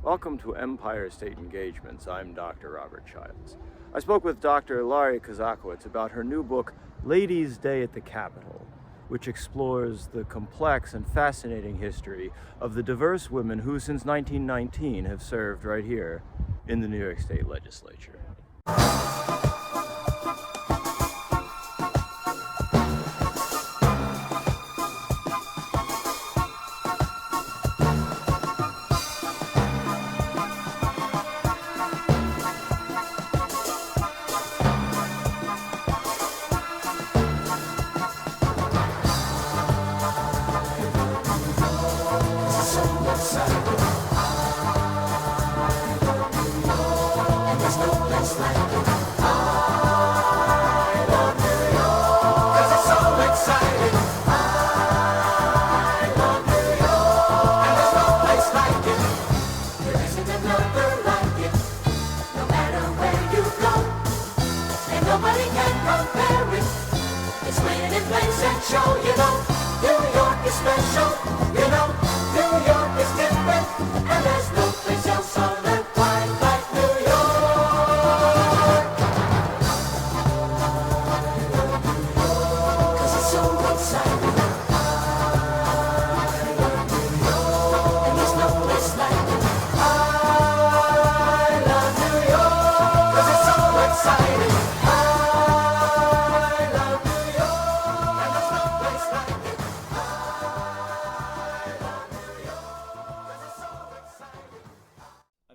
Welcome to Empire State Engagements. I'm Dr. Robert Childs. I spoke with Dr. Lauren Kozakiewicz about her new book, Ladies' Day at the Capitol, which explores the complex and fascinating history of the diverse women who, since 1919, have served right here in the New York State Legislature.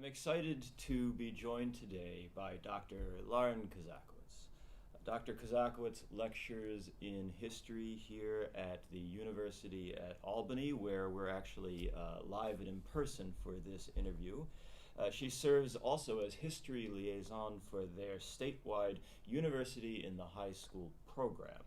Excited to be joined today by Dr. Lauren Kozakiewicz. Dr. Kozakiewicz lectures in history here at the University at Albany, where we're actually live and in person for this interview. She serves also as history liaison for their statewide University in the High School program.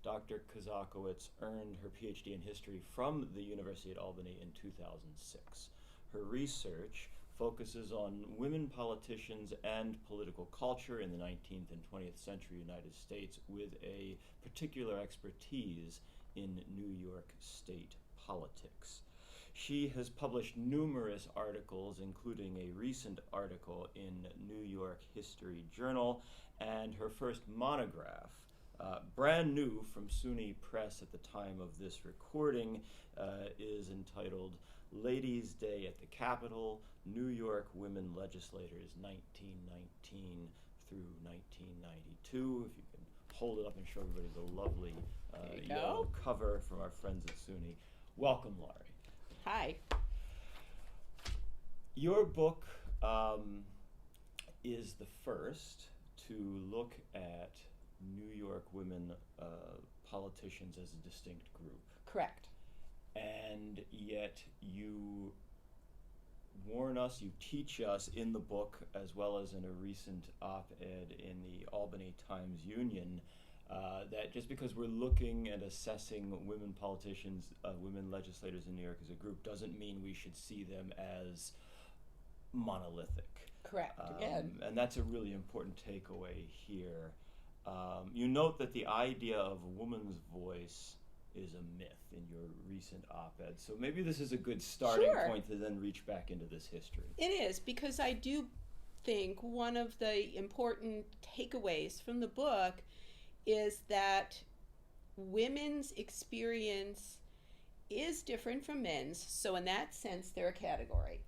Dr. Kozakiewicz earned her PhD in history from the University at Albany in 2006. Her research focuses on women politicians and political culture in the 19th and 20th century United States, with a particular expertise in New York State politics. She has published numerous articles, including a recent article in New York History Journal, and her first monograph, brand new from SUNY Press at the time of this recording, is entitled Ladies' Day at the Capitol, New York Women Legislators 1919 through 1992. If you can hold it up and show everybody the lovely yellow cover from our friends at SUNY. Welcome, Laurie. Hi. Your book is the first to look at New York women politicians as a distinct group. Correct. And yet you warn us, you teach us in the book, as well as in a recent op-ed in the Albany Times-Union, that just because we're looking and assessing women politicians, women legislators in New York as a group, doesn't mean we should see them as monolithic. Correct, again. And that's a really important takeaway here. You note that the idea of a woman's voice is a myth in your recent op-ed. So maybe this is a good starting point to then reach back into this history. It is, because I do think one of the important takeaways from the book is that women's experience is different from men's, so in that sense they're a category.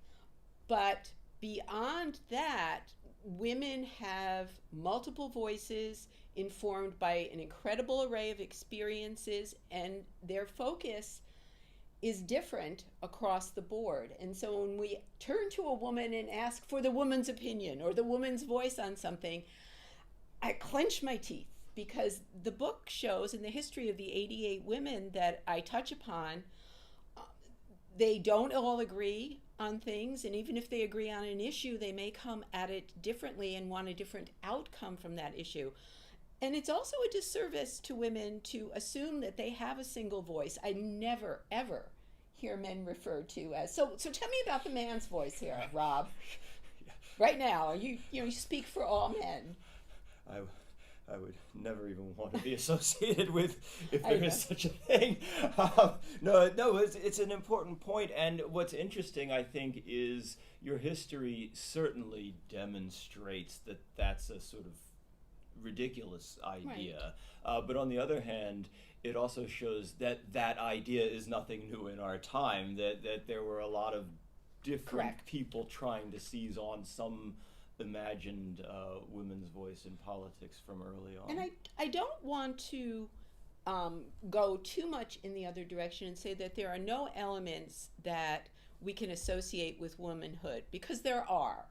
But beyond that, women have multiple voices informed by an incredible array of experiences, and their focus is different across the board. And so when we turn to a woman and ask for the woman's opinion or the woman's voice on something, I clench my teeth, because the book shows, in the history of the 88 women that I touch upon, they don't all agree on things, and even if they agree on an issue, they may come at it differently and want a different outcome from that issue. And it's also a disservice to women to assume that they have a single voice. I never, ever hear men referred to as, so tell me about the man's voice here, Rob. Right now, you speak for all men. I would never even want to be associated with, if I there know. is such a thing. No, it's an important point, and what's interesting, I think, is your history certainly demonstrates that that's a sort of ridiculous idea. But on the other hand, it also shows that that idea is nothing new in our time, that there were a lot of different Correct. people trying to seize on some imagined women's voice in politics from early on. And I don't want to go too much in the other direction and say that there are no elements that we can associate with womanhood, because there are.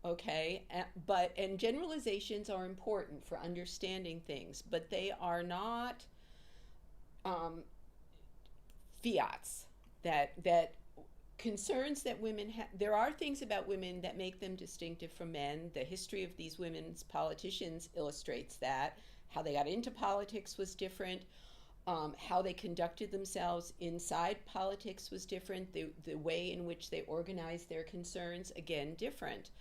Okay, and generalizations are important for understanding things, but they are not fiats that concerns that women have. There are things about women that make them distinctive from men. The history of these women's politicians illustrates that. How they got into politics was different. How they conducted themselves inside politics was different. The way in which they organized their concerns, again, different.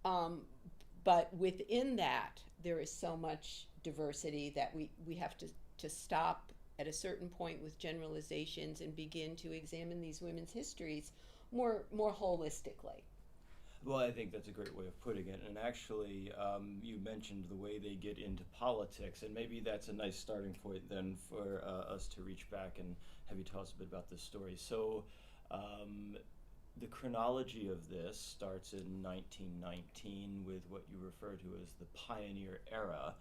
But within that, there is so much diversity that we have to stop at a certain point with generalizations and begin to examine these women's histories more holistically. Well, I think that's a great way of putting it. And actually, you mentioned the way they get into politics, and maybe that's a nice starting point then for us to reach back and have you tell us a bit about this story. So, the chronology of this starts in 1919 with what you refer to as the pioneer era,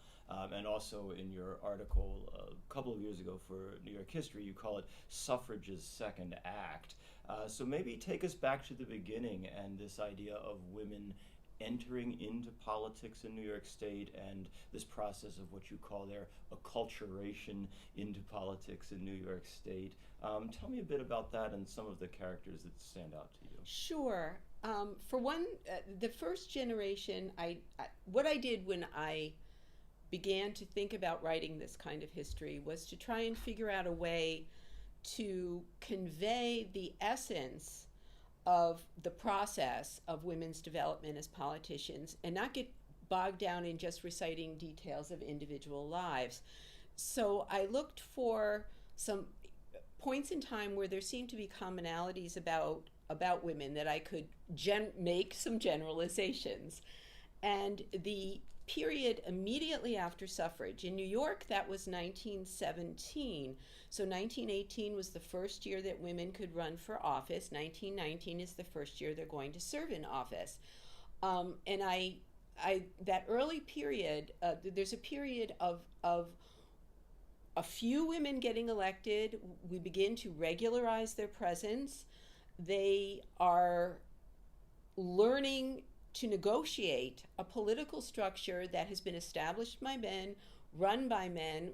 and also in your article a couple of years ago for New York History, you call it suffrage's second act. So maybe take us back to the beginning and this idea of women entering into politics in New York State and this process of what you call their acculturation into politics in New York State. Tell me a bit about that and some of the characters that stand out to you. Sure. For one, the first generation, what I did when I began to think about writing this kind of history was to try and figure out a way to convey the essence of the process of women's development as politicians and not get bogged down in just reciting details of individual lives. So I looked for some points in time where there seemed to be commonalities about women that I could make some generalizations. And the period immediately after suffrage in New York, that was 1917. So 1918 was the first year that women could run for office. 1919 is the first year they're going to serve in office. And I that early period, there's a period of a few women getting elected. We begin to regularize their presence. They are learning to negotiate a political structure that has been established by men, run by men,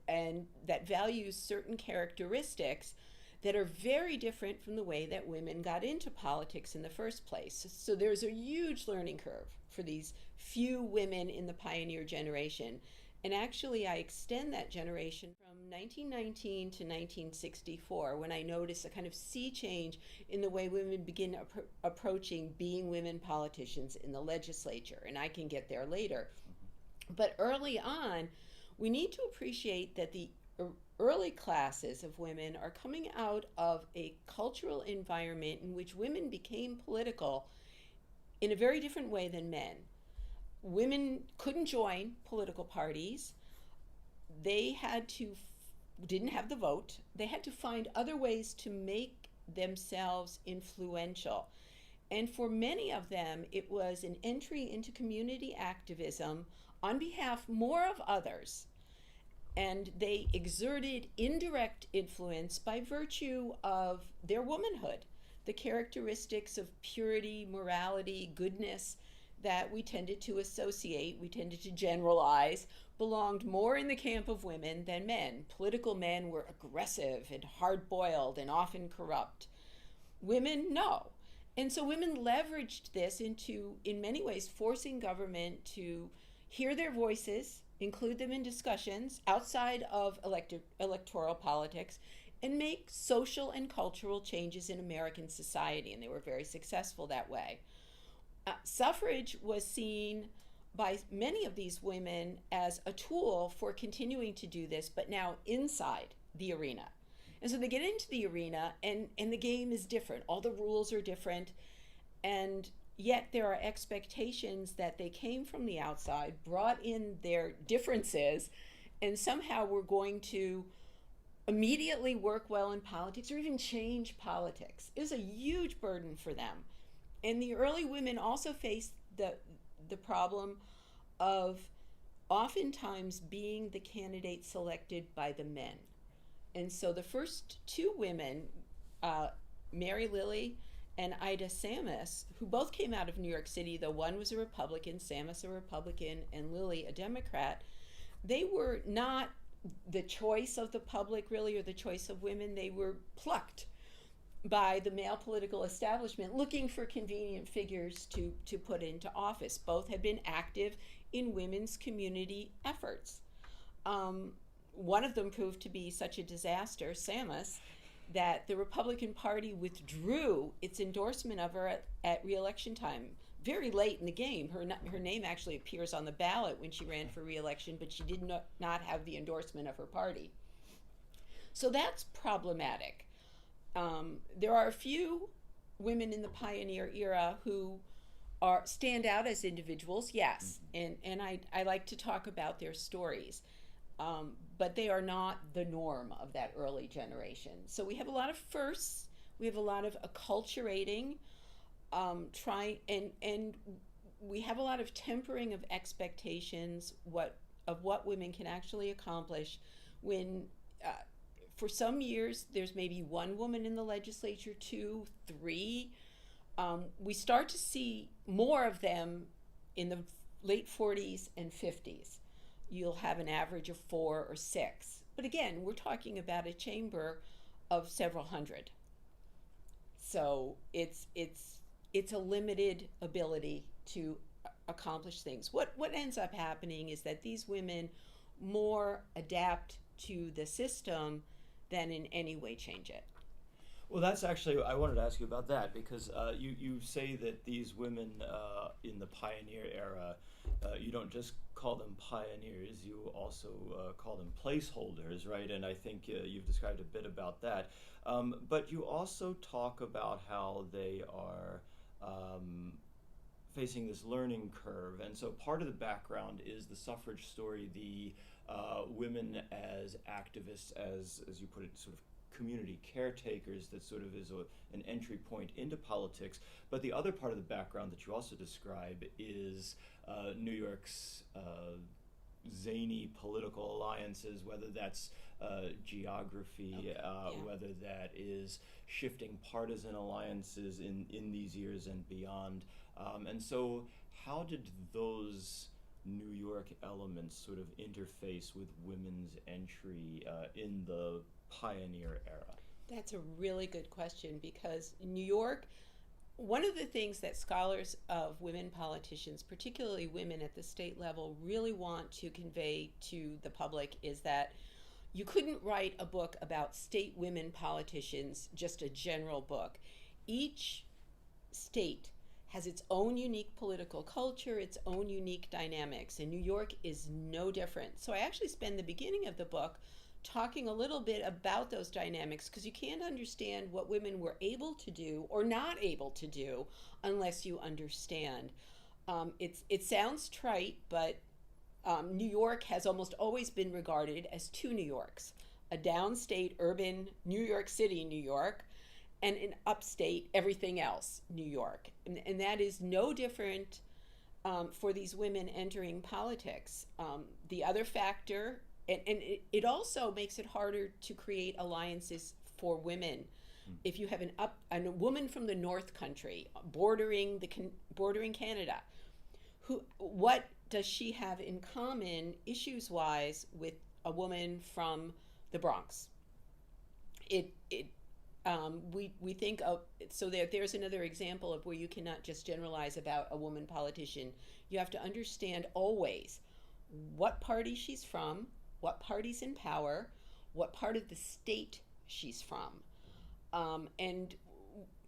and that values certain characteristics that are very different from the way that women got into politics in the first place. So there's a huge learning curve for these few women in the pioneer generation. And actually, I extend that generation from 1919 to 1964, when I notice a kind of sea change in the way women begin approaching being women politicians in the legislature. And I can get there later. But early on, we need to appreciate that the early classes of women are coming out of a cultural environment in which women became political in a very different way than men. Women couldn't join political parties. They didn't have the vote. They had to find other ways to make themselves influential. And for many of them, it was an entry into community activism on behalf more of others. And they exerted indirect influence by virtue of their womanhood, the characteristics of purity, morality, goodness that we tended to associate, we tended to generalize, belonged more in the camp of women than men. Political men were aggressive and hard-boiled and often corrupt. Women, no. And so women leveraged this into, in many ways, forcing government to hear their voices, include them in discussions outside of electoral politics, and make social and cultural changes in American society. And they were very successful that way. Suffrage was seen by many of these women as a tool for continuing to do this, but now inside the arena. And so they get into the arena, and the game is different. All the rules are different, and yet there are expectations that they came from the outside, brought in their differences, and somehow we're going to immediately work well in politics or even change politics. It was a huge burden for them. And the early women also faced the problem of oftentimes being the candidate selected by the men. And so the first two women, Mary Lilly and Ida Sammis, who both came out of New York City, though one was a Republican, Sammis a Republican, and Lilly a Democrat, they were not the choice of the public, really, or the choice of women. They were plucked by the male political establishment looking for convenient figures to put into office. Both had been active in women's community efforts. One of them proved to be such a disaster, Sammis, that the Republican Party withdrew its endorsement of her at re-election time. Very late in the game. Her name actually appears on the ballot when she ran for re-election, but she did not have the endorsement of her party. So that's problematic. There are a few women in the pioneer era who stand out as individuals, yes, and I like to talk about their stories, but they are not the norm of that early generation. So we have a lot of firsts, we have a lot of acculturating, and we have a lot of tempering of expectations of what women can actually accomplish when for some years there's maybe one woman in the legislature, 2, 3. We start to see more of them in the late 40s and 50s. You'll have an average of 4 or 6. But again, we're talking about a chamber of several hundred. So it's a limited ability to accomplish things. What ends up happening is that these women more adapt to the system than in any way change it. Well, that's actually, I wanted to ask you about that, because you say that these women in the pioneer era, you don't just call them pioneers, you also call them placeholders, right? And I think you've described a bit about that. But you also talk about how they are facing this learning curve. And so part of the background is the suffrage story, the women as activists, as you put it, sort of community caretakers, that sort of is an entry point into politics. But the other part of the background that you also describe is New York's zany political alliances, whether that's geography, whether that is shifting partisan alliances in these years and beyond. And so how did those New York elements sort of interface with women's entry in the pioneer era? That's a really good question, because New York, one of the things that scholars of women politicians, particularly women at the state level, really want to convey to the public is that you couldn't write a book about state women politicians, just a general book. Each state has its own unique political culture, its own unique dynamics, and New York is no different. So I actually spend the beginning of the book talking a little bit about those dynamics, because you can't understand what women were able to do or not able to do unless you understand. It sounds trite, but New York has almost always been regarded as two New Yorks: a downstate, urban New York City, New York, and an upstate, everything else, New York. And that is no different for these women entering politics. The other factor, and it also makes it harder to create alliances for women. If you have a woman from the North Country bordering Canada, what does she have in common issues-wise with a woman from the Bronx? We think of, so there's another example of where you cannot just generalize about a woman politician. You have to understand always what party she's from, what party's in power, what part of the state she's from. And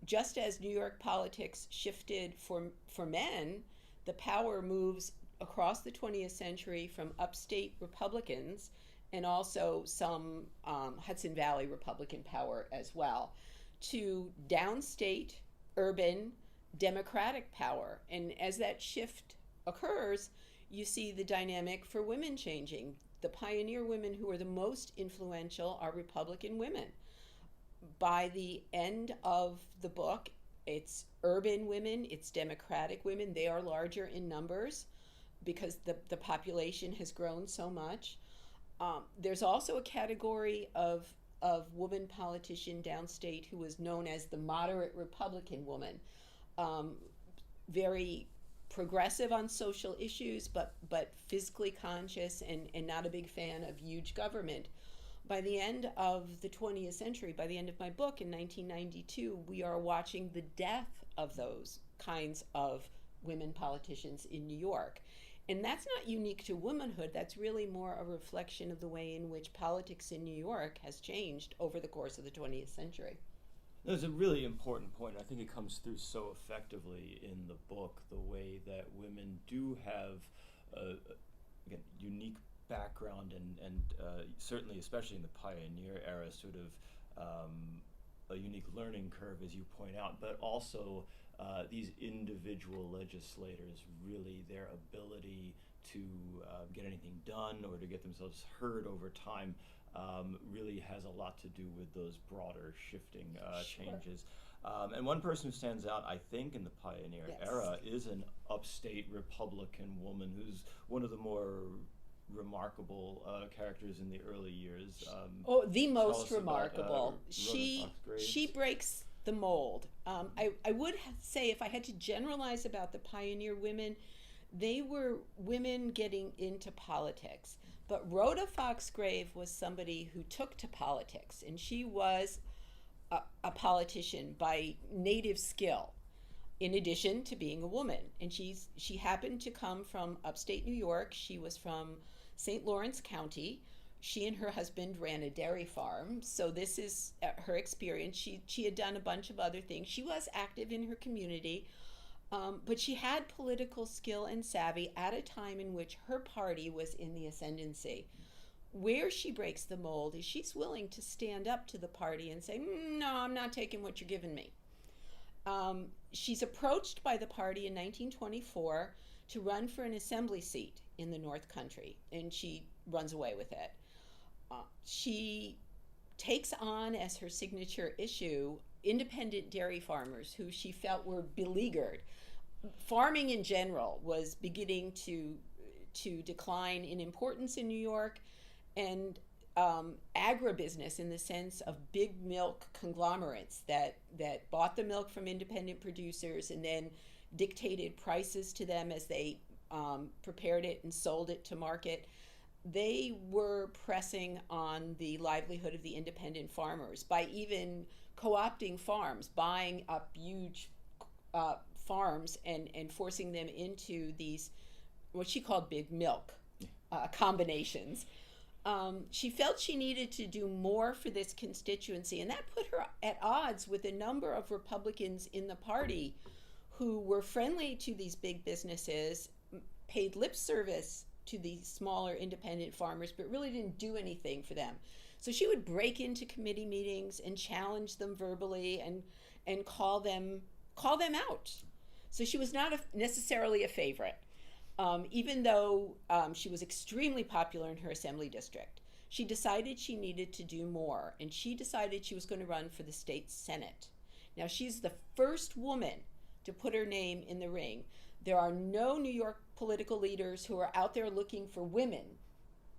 just as New York politics shifted for men, the power moves across the 20th century from upstate Republicans and also some Hudson Valley Republican power as well to downstate urban Democratic power. And as that shift occurs, you see the dynamic for women changing. The pioneer women who are the most influential are Republican women. By the end of the book, it's urban women, it's Democratic women. They are larger in numbers because the population has grown so much. There's also a category of woman politician downstate who was known as the moderate Republican woman. Very progressive on social issues, but physically conscious and not a big fan of huge government. By the end of the 20th century, by the end of my book in 1992, we are watching the death of those kinds of women politicians in New York. And that's not unique to womanhood. That's really more a reflection of the way in which politics in New York has changed over the course of the 20th century. That's a really important point. I think it comes through so effectively in the book, the way that women do have again, unique background and certainly, especially in the pioneer era, sort of a unique learning curve, as you point out, but also these individual legislators, really their ability to get anything done or to get themselves heard over time really has a lot to do with those broader shifting changes. And one person who stands out, I think, in the pioneer era is an upstate Republican woman who's one of the more remarkable characters in the early years. The most remarkable. She breaks the mold. I would say, if I had to generalize about the pioneer women, they were women getting into politics. But Rhoda Fox Graves was somebody who took to politics, and she was a politician by native skill, in addition to being a woman. And she happened to come from upstate New York. She was from St. Lawrence County. She and her husband ran a dairy farm, so this is her experience. She had done a bunch of other things. She was active in her community, but she had political skill and savvy at a time in which her party was in the ascendancy. Where she breaks the mold is she's willing to stand up to the party and say, no, I'm not taking what you're giving me. She's approached by the party in 1924 to run for an assembly seat in the North Country, and she runs away with it. She takes on as her signature issue independent dairy farmers who she felt were beleaguered. Farming in general was beginning to decline in importance in New York, and agribusiness, in the sense of big milk conglomerates that bought the milk from independent producers and then dictated prices to them as they prepared it and sold it to market. They were pressing on the livelihood of the independent farmers by even co-opting farms, buying up huge farms and forcing them into these, what she called big milk combinations. She felt she needed to do more for this constituency, and that put her at odds with a number of Republicans in the party who were friendly to these big businesses, paid lip service to the smaller independent farmers, but really didn't do anything for them. So she would break into committee meetings and challenge them verbally and call them out. So she was not necessarily a favorite, even though she was extremely popular in her assembly district. She decided she needed to do more, and she decided she was going to run for the state Senate. Now, she's the first woman to put her name in the ring. There are no New York political leaders who are out there looking for women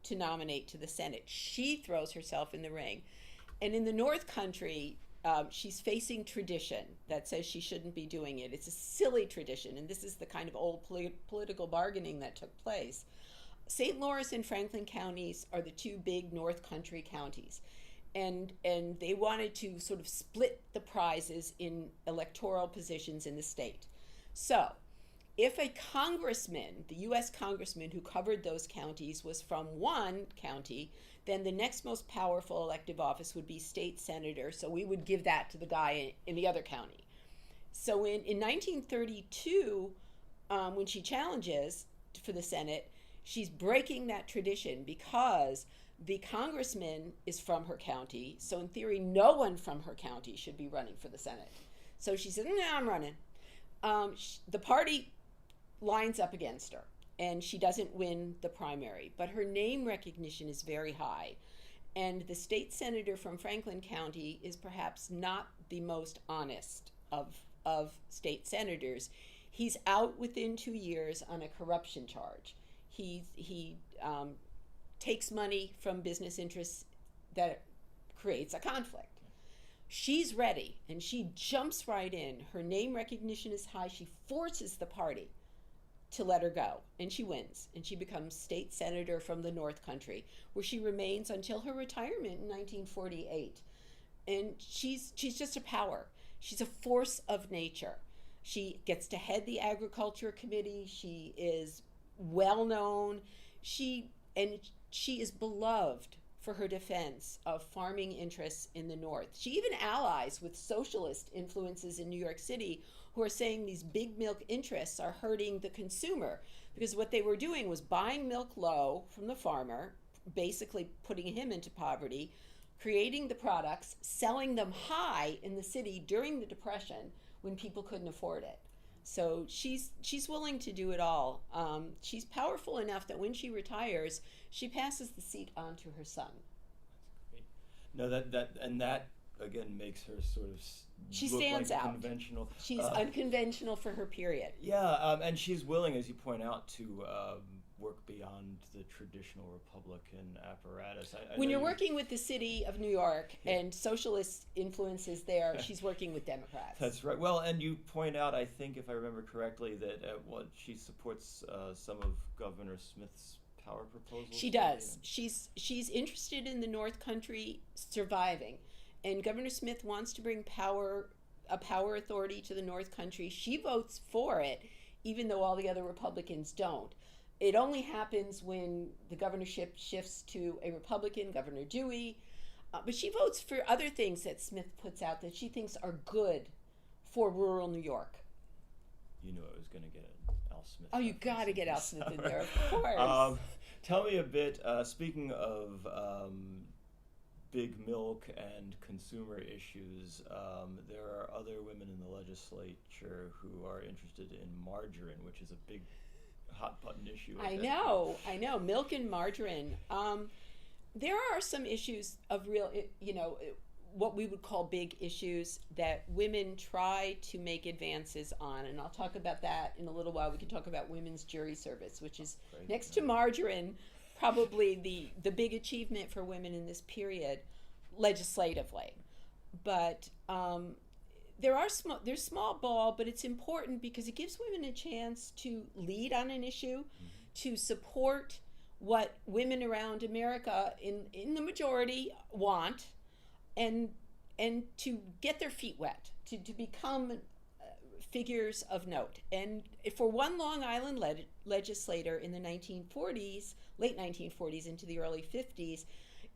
to nominate to the Senate. She throws herself in the ring. And in the North Country, she's facing tradition that says she shouldn't be doing it. It's a silly tradition, and this is the kind of old political bargaining that took place. St. Lawrence and Franklin counties are the two big North Country counties. And they wanted to sort of split the prizes in electoral positions in the state. So if a congressman, the U.S. congressman who covered those counties, was from one county, then the next most powerful elective office would be state senator, so we would give that to the guy in the other county. So in 1932, when she challenges for the Senate, she's breaking that tradition because the congressman is from her county. So in theory, no one from her county should be running for the Senate. So she said, "No, I'm running." The party lines up against her, and she doesn't win the primary, but her name recognition is very high. And the state senator from Franklin County is perhaps not the most honest of state senators. He's out within 2 years on a corruption charge. He takes money from business interests that creates a conflict. She's ready, and she jumps right in. Her name recognition is high. She forces the party to let her go, and she wins, and she becomes state senator from the North Country, where she remains until her retirement in 1948. And she's just a power. She's a force of nature. She gets to head the Agriculture Committee. She is well known. She is beloved for her defense of farming interests in the North. She even allies with socialist influences in New York City who are saying these big milk interests are hurting the consumer, because what they were doing was buying milk low from the farmer, basically putting him into poverty, creating the products, selling them high in the city during the Depression when people couldn't afford it. So she's willing to do it all. She's powerful enough that when she retires, she passes the seat on to her son. That's great. No, that again makes her sort of she look stands like out. Conventional. She's unconventional for her period. Yeah, and she's willing, as you point out, to work beyond the traditional Republican apparatus. When you're working with the city of New York and socialist influences there, she's working with Democrats. That's right. Well, and you point out, I think, if I remember correctly, that she supports some of Governor Smith's power proposals. She does. She's interested in the North Country surviving, and Governor Smith wants to bring a power authority to the North Country. She votes for it, even though all the other Republicans don't. It only happens when the governorship shifts to a Republican, Governor Dewey. But she votes for other things that Smith puts out that she thinks are good for rural New York. You knew I was going to get Al Smith. Oh, you got to get Al Smith in there, of course. Tell me a bit, speaking of big milk and consumer issues, there are other women in the legislature who are interested in margarine, which is a big hot button issue. I know. Milk and margarine. There are some issues of real, what we would call big issues that women try to make advances on. And I'll talk about that in a little while. We can talk about women's jury service, which is next to margarine, probably the big achievement for women in this period legislatively. But there's small ball, but it's important because it gives women a chance to lead on an issue, to support what women around America in the majority want, and to get their feet wet, to become figures of note. And for one Long Island legislator in the 1940s, late 1940s into the early 50s,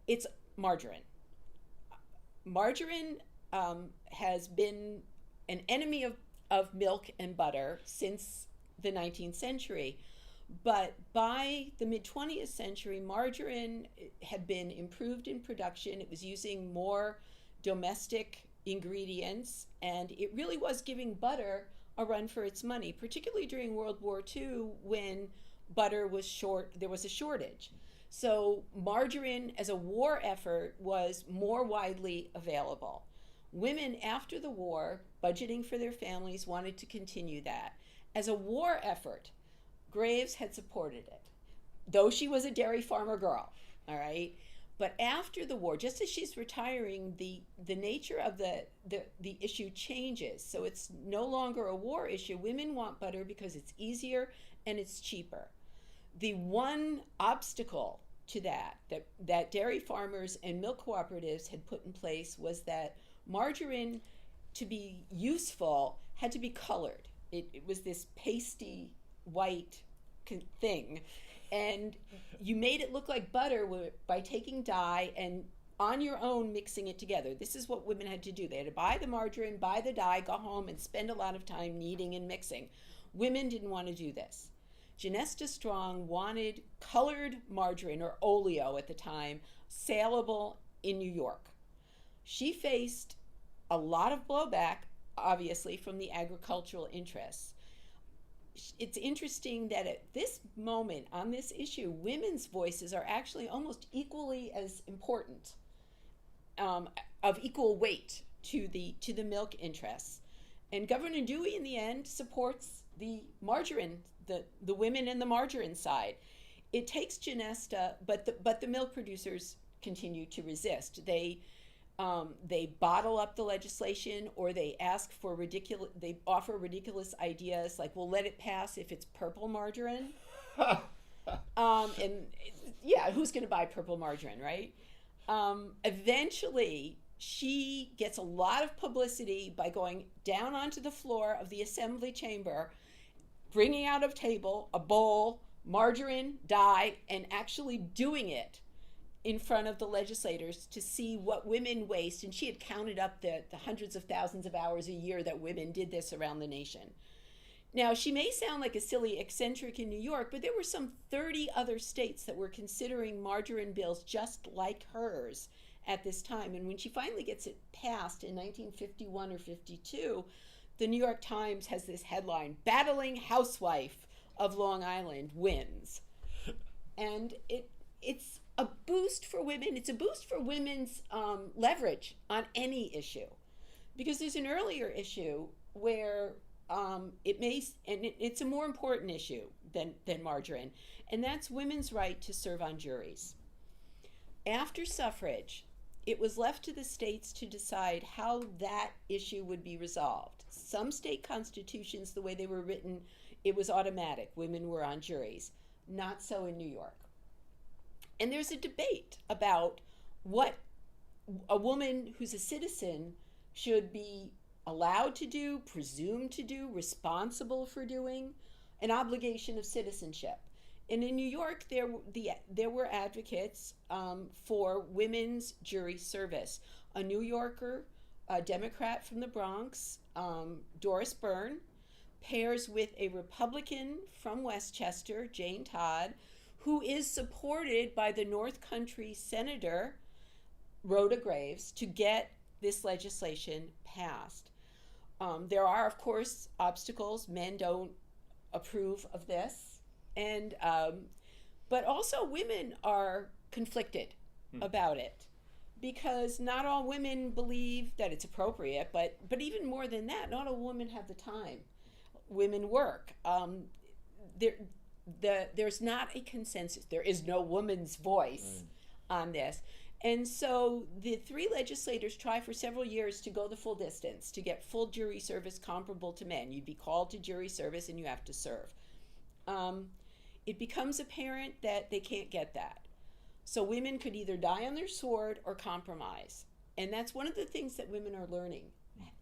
it's margarine. Margarine has been an enemy of milk and butter since the 19th century. But by the mid-20th century, margarine had been improved in production. It was using more domestic ingredients, and it really was giving butter a run for its money, particularly during World War II when butter was short. There was a shortage. So margarine as a war effort was more widely available. Women after the war, budgeting for their families, wanted to continue that. As a war effort, Graves had supported it, though she was a dairy farmer girl, all right? But after the war, just as she's retiring, the nature of the issue changes. So it's no longer a war issue. Women want butter because it's easier and it's cheaper. The one obstacle to that dairy farmers and milk cooperatives had put in place was that margarine, to be useful, had to be colored. It was this pasty white thing, and you made it look like butter by taking dye and on your own mixing it together. This is what women had to do. They had to buy the margarine, buy the dye, go home and spend a lot of time kneading and mixing. Women didn't want to do this. Genesta Strong wanted colored margarine, or oleo at the time, saleable in New York. She faced a lot of blowback, obviously, from the agricultural interests. It's interesting that at this moment on this issue, women's voices are actually almost equally as important, of equal weight to the milk interests. And Governor Dewey, in the end, supports the margarine, the women in the margarine side. It takes Genesta, but the milk producers continue to resist. They bottle up the legislation, or they offer ridiculous ideas like, we'll let it pass if it's purple margarine. And yeah, who's going to buy purple margarine, right? Eventually, she gets a lot of publicity by going down onto the floor of the assembly chamber, bringing out of table a bowl, margarine, dye, and actually doing it in front of the legislators to see what women waste. And she had counted up the hundreds of thousands of hours a year that women did this around the nation. Now, she may sound like a silly eccentric in New York, but there were some 30 other states that were considering margarine bills just like hers at this time. And when she finally gets it passed in 1951 or 52, the New York Times has this headline, "Battling Housewife of Long Island Wins." And it's a boost for women. It's a boost for women's leverage on any issue. Because there's an earlier issue where it's a more important issue than margarine, and that's women's right to serve on juries. After suffrage, it was left to the states to decide how that issue would be resolved. Some state constitutions, the way they were written, it was automatic. Women were on juries. Not so in New York. And there's a debate about what a woman who's a citizen should be allowed to do, presumed to do, responsible for doing, an obligation of citizenship. And in New York, there were advocates for women's jury service. A New Yorker, a Democrat from the Bronx, Doris Byrne, pairs with a Republican from Westchester, Jane Todd, who is supported by the North Country Senator, Rhoda Graves, to get this legislation passed. There are, of course, obstacles. Men don't approve of this. And but also women are conflicted about it, because not all women believe that it's appropriate, but even more than that, not all women have the time. Women work. There's not a consensus. There is no woman's voice on this. And so the three legislators try for several years to go the full distance, to get full jury service comparable to men. You'd be called to jury service and you have to serve. It becomes apparent that they can't get that. So women could either die on their sword or compromise. And that's one of the things that women are learning,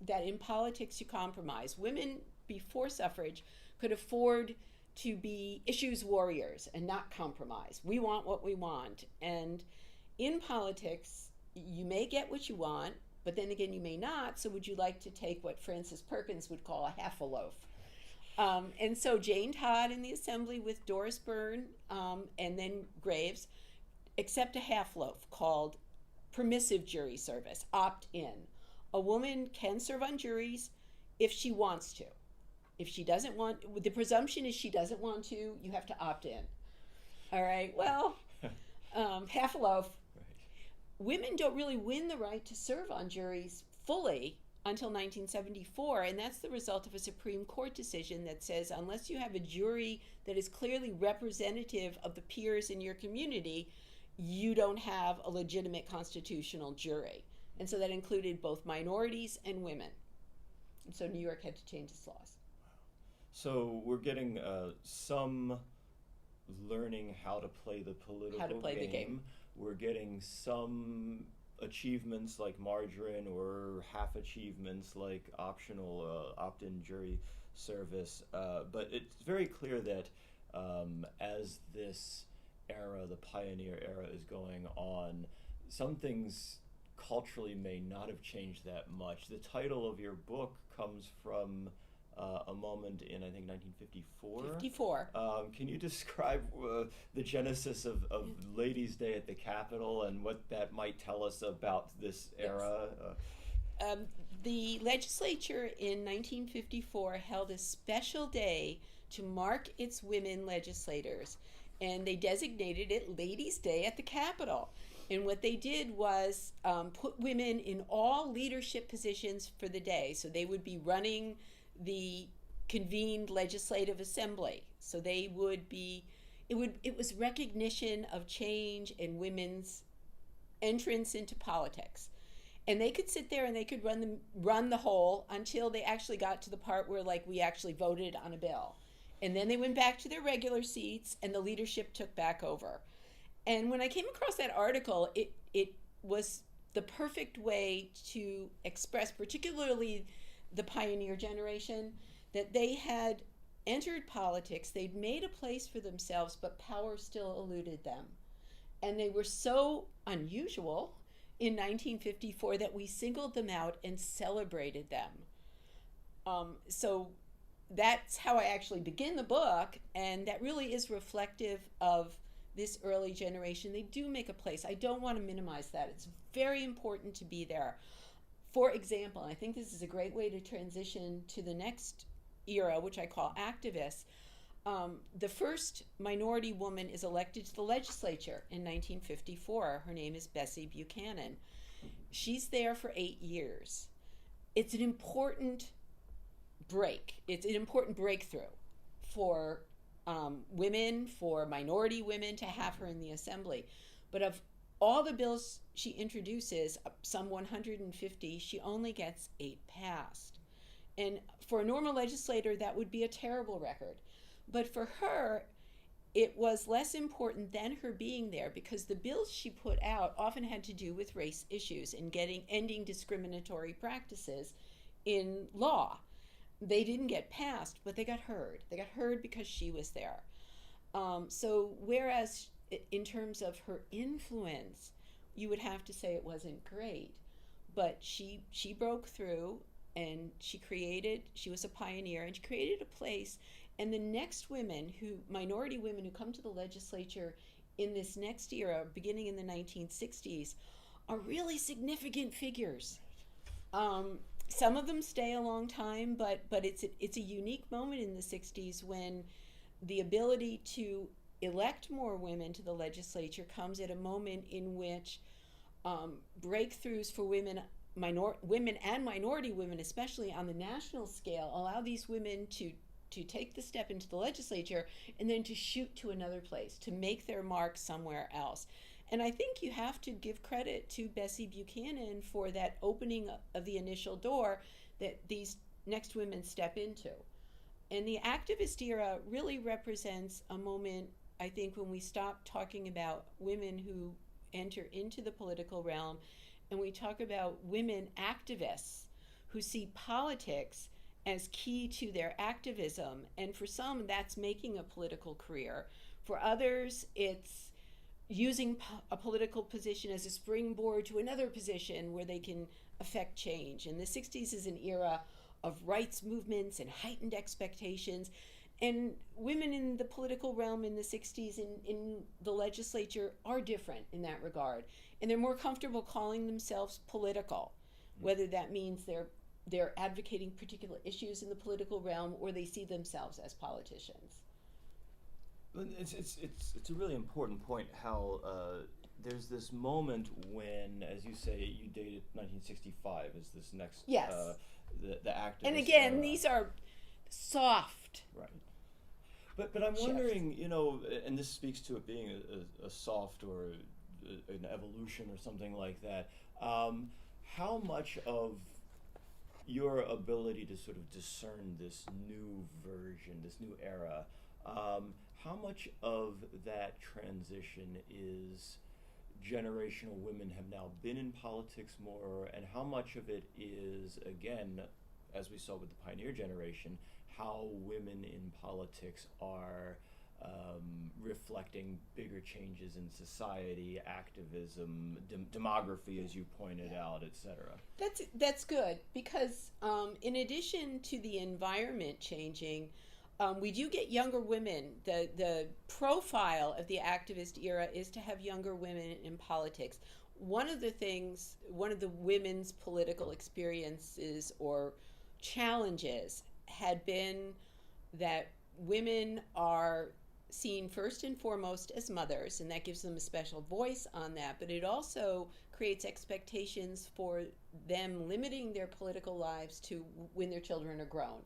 that in politics you compromise. Women before suffrage could afford to be issues warriors and not compromise. We want what we want. And in politics, you may get what you want, but then again, you may not. So would you like to take what Frances Perkins would call a half a loaf? And so Jane Todd in the assembly with Doris Byrne and then Graves accept a half loaf called permissive jury service, opt-in. A woman can serve on juries if she wants to. If she doesn't want, the presumption is she doesn't want to, you have to opt in. All right, well, half a loaf. Right. Women don't really win the right to serve on juries fully until 1974, and that's the result of a Supreme Court decision that says unless you have a jury that is clearly representative of the peers in your community, you don't have a legitimate constitutional jury. And so that included both minorities and women. And so New York had to change its laws. So we're getting some learning how to play the political game. We're getting some achievements like margarine, or half achievements like optional opt-in jury service. But it's very clear that as this era, the pioneer era, is going on, some things culturally may not have changed that much. The title of your book comes from a moment in, I think, 1954. 54. Can you describe the genesis of Ladies' Day at the Capitol and what that might tell us about this era? The legislature in 1954 held a special day to mark its women legislators, and they designated it Ladies' Day at the Capitol. And what they did was put women in all leadership positions for the day. So they would be running the convened legislative assembly. So they would be, it was recognition of change and women's entrance into politics. And they could sit there and they could run the whole until they actually got to the part where, like, we actually voted on a bill. And then they went back to their regular seats and the leadership took back over. And when I came across that article, it was the perfect way to express, particularly the pioneer generation, that they had entered politics, they'd made a place for themselves, but power still eluded them. And they were so unusual in 1954 that we singled them out and celebrated them. So that's how I actually begin the book, and that really is reflective of this early generation. They do make a place. I don't want to minimize that. It's very important to be there. For example, I think this is a great way to transition to the next era, which I call activists. The first minority woman is elected to the legislature in 1954. Her name is Bessie Buchanan. She's there for 8 years. It's an important break. It's an important breakthrough for women, for minority women, to have her in the assembly. But of all the bills she introduces, some 150, she only gets 8 passed. And for a normal legislator, that would be a terrible record. But for her, it was less important than her being there, because the bills she put out often had to do with race issues and ending discriminatory practices in law. They didn't get passed, but they got heard. They got heard because she was there. So whereas in terms of her influence, you would have to say it wasn't great, but she broke through, and she was a pioneer, and she created a place. And the next minority women who come to the legislature in this next era, beginning in the 1960s, are really significant figures. Some of them stay a long time, but it's a unique moment in the 60s when the ability to elect more women to the legislature comes at a moment in which breakthroughs for women and minority women, especially on the national scale, allow these women to take the step into the legislature and then to shoot to another place, to make their mark somewhere else. And I think you have to give credit to Bessie Buchanan for that opening of the initial door that these next women step into. And the activist era really represents a moment, I think, when we stop talking about women who enter into the political realm and we talk about women activists who see politics as key to their activism. And for some, that's making a political career. For others, it's using a political position as a springboard to another position where they can affect change. And the 60s is an era of rights movements and heightened expectations. And women in the political realm in the 60s in the legislature are different in that regard. And they're more comfortable calling themselves political, whether that means they're advocating particular issues in the political realm or they see themselves as politicians. It's a really important point how there's this moment when, as you say, you dated 1965 as this next yes. The activist. And again, these are soft. Right. But I'm wondering, and this speaks to it being a soft or an evolution or something like that. How much of your ability to sort of discern this new version, this new era, how much of that transition is generational women have now been in politics more, and how much of it is, again, as we saw with the pioneer generation, how women in politics are reflecting bigger changes in society, activism, demography, as you pointed out, etc. That's good because in addition to the environment changing, we do get younger women. The profile of the activist era is to have younger women in politics. One of the women's political experiences or challenges had been that women are seen first and foremost as mothers, and that gives them a special voice on that, but it also creates expectations for them limiting their political lives to when their children are grown.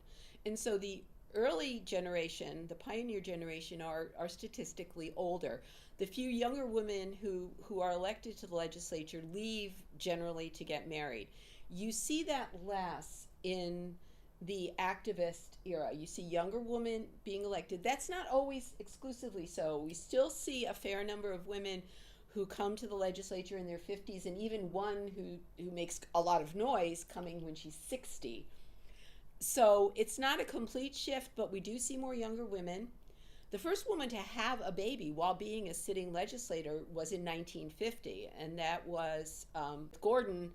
And so the early generation, the pioneer generation, are statistically older. The few younger women who are elected to the legislature leave generally to get married. You see that less in the activist era. You see younger women being elected. That's not always exclusively so. We still see a fair number of women who come to the legislature in their 50s, and even one who makes a lot of noise coming when she's 60. So it's not a complete shift, but we do see more younger women. The first woman to have a baby while being a sitting legislator was in 1950, and that was Gordon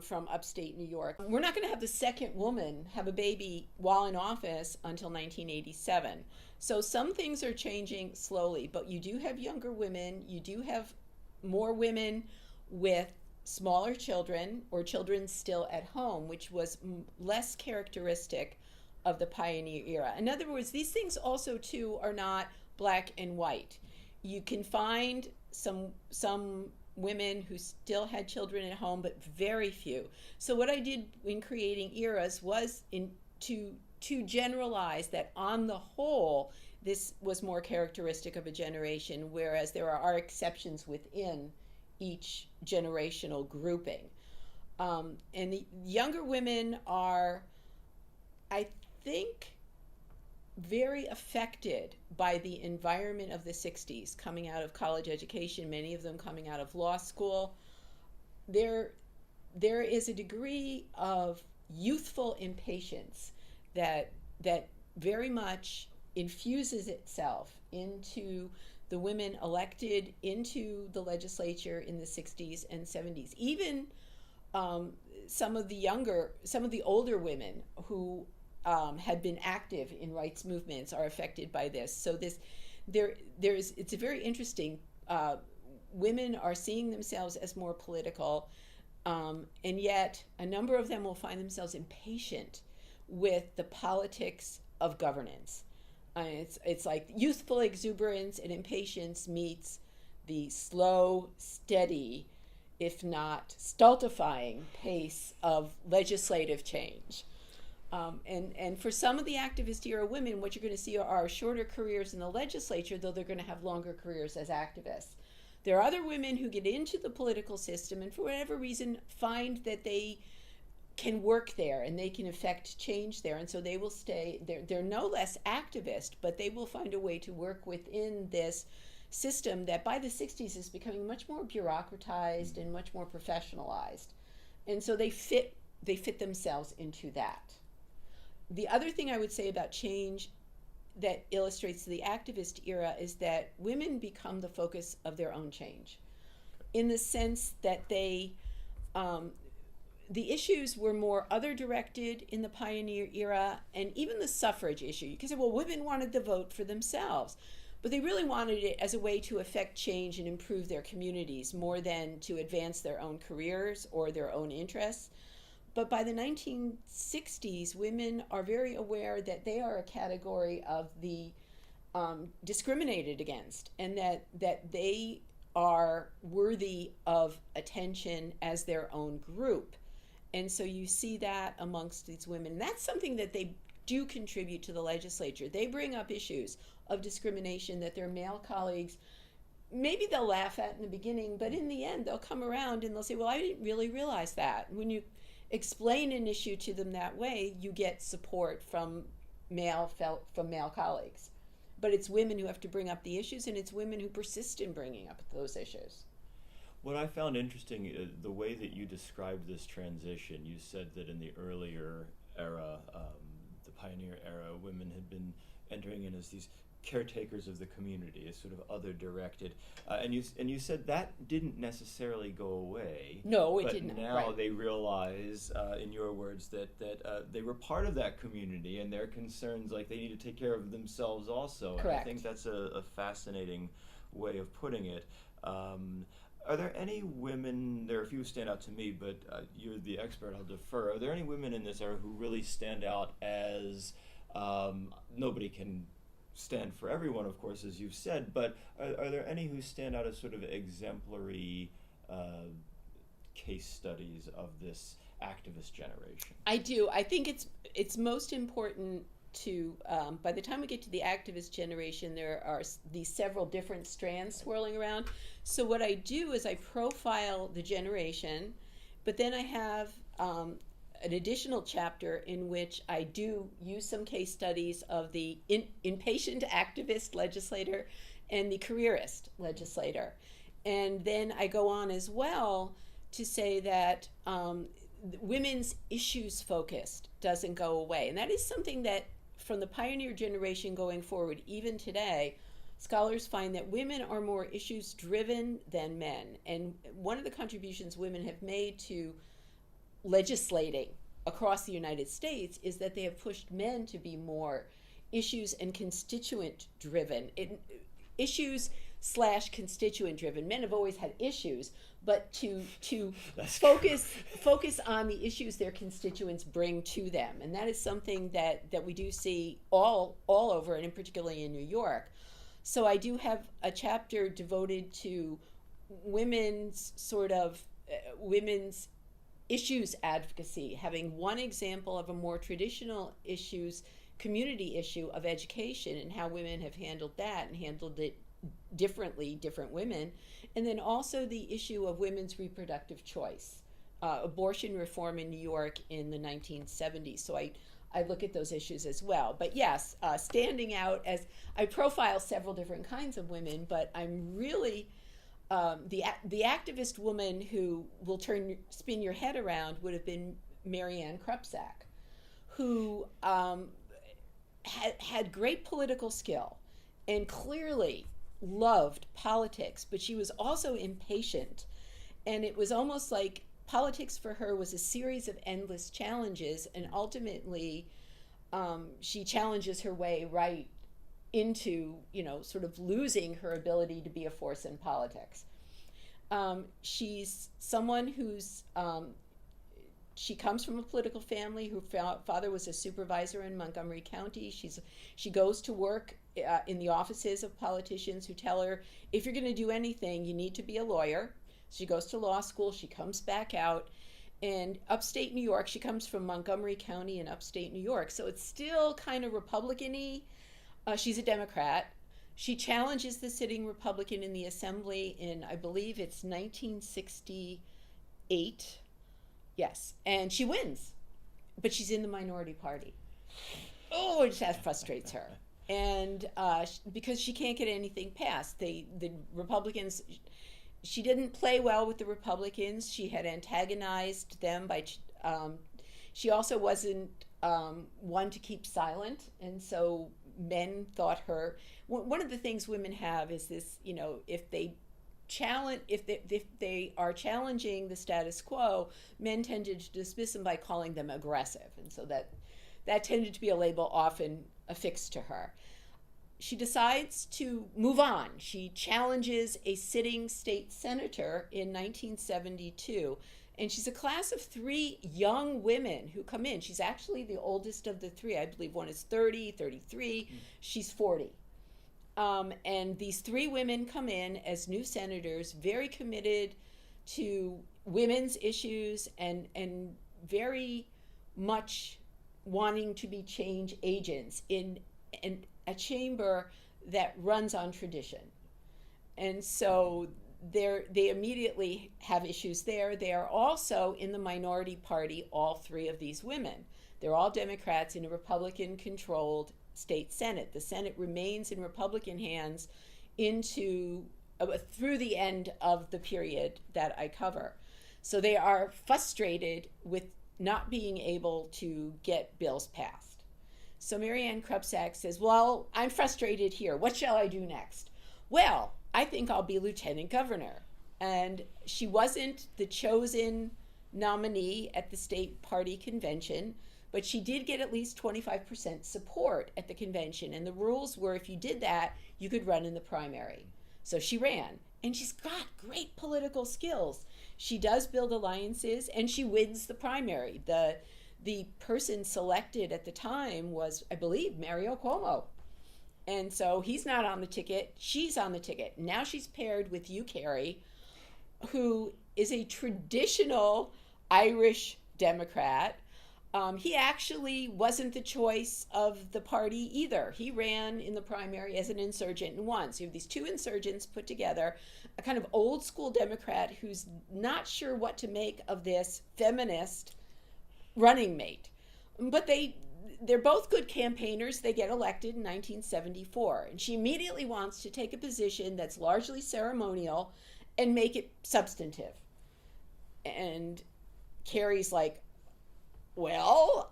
from upstate New York. We're not going to have the second woman have a baby while in office until 1987. So some things are changing slowly, but you do have younger women. You do have more women with smaller children or children still at home, which was less characteristic of the pioneer era. In other words, these things also too are not black and white. You can find some women who still had children at home, but very few. So what I did in creating eras was to generalize that on the whole, this was more characteristic of a generation, whereas there are exceptions within each generational grouping. And the younger women are, I think, very affected by the environment of the 60s, coming out of college education, many of them coming out of law school. There is a degree of youthful impatience that very much infuses itself into the women elected into the legislature in the 60s and 70s. Even some of the older women who had been active in rights movements are affected by this. So it's a very interesting. Women are seeing themselves as more political, and yet a number of them will find themselves impatient with the politics of governance. It's like youthful exuberance and impatience meets the slow, steady, if not stultifying pace of legislative change. And for some of the activist era women, what you're going to see are shorter careers in the legislature, though they're going to have longer careers as activists. There are other women who get into the political system and for whatever reason find that they can work there and they can affect change there, and so they will stay. They're no less activist, but they will find a way to work within this system that by the 60s is becoming much more bureaucratized and much more professionalized. And so they fit themselves into that. The other thing I would say about change that illustrates the activist era is that women become the focus of their own change, in the sense that the issues were more other-directed in the pioneer era, and even the suffrage issue. You can say, well, women wanted the vote for themselves, but they really wanted it as a way to affect change and improve their communities more than to advance their own careers or their own interests. But by the 1960s, women are very aware that they are a category of the discriminated against, and that they are worthy of attention as their own group. And so you see that amongst these women. And that's something that they do contribute to the legislature. They bring up issues of discrimination that their male colleagues, maybe they'll laugh at in the beginning, but in the end they'll come around and they'll say, well, I didn't really realize that. When you explain an issue to them that way, you get support from male colleagues. But it's women who have to bring up the issues, and it's women who persist in bringing up those issues. What I found interesting, the way that you described this transition, you said that in the earlier era, the pioneer era, women had been entering in as these caretakers of the community, as sort of other-directed. And you said that didn't necessarily go away. No, it but didn't. Now Right. they realize, in your words, that they were part of that community, and their concerns, like they need to take care of themselves also. Correct. And I think that's a fascinating way of putting it. Are there any women, there are a few who stand out to me, but you're the expert, I'll defer. Are there any women in this era who really stand out as, nobody can stand for everyone, of course, as you've said, but are there any who stand out as sort of exemplary case studies of this activist generation? I do. I think it's most important to, by the time we get to the activist generation, there are these several different strands swirling around. So what I do is I profile the generation, but then I have an additional chapter in which I do use some case studies of the impatient activist legislator and the careerist legislator. And then I go on as well to say that women's issues focused doesn't go away. And that is something that from the pioneer generation going forward, even today, scholars find that women are more issues driven than men. And one of the contributions women have made to legislating across the United States is that they have pushed men to be more issues and constituent driven. Issues / constituent driven. Men have always had issues, but to focus on the issues their constituents bring to them. And that is something that we do see all over, and in particularly in New York. So I do have a chapter devoted to women's issues advocacy, having one example of a more traditional community issue of education and how women have handled that and handled it differently, different women. And then also the issue of women's reproductive choice, abortion reform in New York in the 1970s. So I look at those issues as well. But yes, standing out as I profile several different kinds of women, but I'm really the activist woman who will spin your head around would have been Marianne Krupsak, who had great political skill and clearly loved politics, but she was also impatient. And it was almost like politics for her was a series of endless challenges, and ultimately she challenges her way right into, sort of losing her ability to be a force in politics. She's someone who's, she comes from a political family. Her father was a supervisor in Montgomery County. She goes to work in the offices of politicians who tell her, if you're going to do anything, you need to be a lawyer. She goes to law school. She comes back out. And upstate New York, she comes from Montgomery County in upstate New York. So it's still kind of Republican-y. She's a Democrat. She challenges the sitting Republican in the Assembly in, I believe it's 1968. Yes, and she wins, but she's in the minority party. Oh, that frustrates her. And because she can't get anything passed. The Republicans, she didn't play well with the Republicans. She had antagonized them by, she also wasn't one to keep silent, and so men thought her, one of the things women have is this, if they are challenging the status quo, men tended to dismiss them by calling them aggressive, and so that tended to be a label often affixed to her. She decides to move on. She challenges a sitting state senator in 1972, and she's a class of 3 young women who come in. She's actually the oldest of the 3. I believe one is 30, 33. She's 40. And these 3 women come in as new senators, very committed to women's issues and very much wanting to be change agents in a chamber that runs on tradition. And so they immediately have issues there. They are also in the minority party, all 3 of these women. They're all Democrats in a Republican-controlled state Senate. The Senate remains in Republican hands through the end of the period that I cover. So they are frustrated with not being able to get bills passed. So Mary Ann Krupsak says, well, I'm frustrated here. What shall I do next? Well, I think I'll be lieutenant governor. And she wasn't the chosen nominee at the state party convention, but she did get at least 25% support at the convention. And the rules were if you did that, you could run in the primary. So she ran. And she's got great political skills. She does build alliances, and she wins the primary. The person selected at the time was, I believe, Mario Cuomo. And so he's not on the ticket. She's on the ticket. Now she's paired with you, Carrie, who is a traditional Irish Democrat. He actually wasn't the choice of the party either. He ran in the primary as an insurgent and won. So you have these two insurgents put together, a kind of old school Democrat who's not sure what to make of this feminist running mate. But they're both good campaigners. They get elected in 1974. And she immediately wants to take a position that's largely ceremonial and make it substantive. And Carrie's like, well,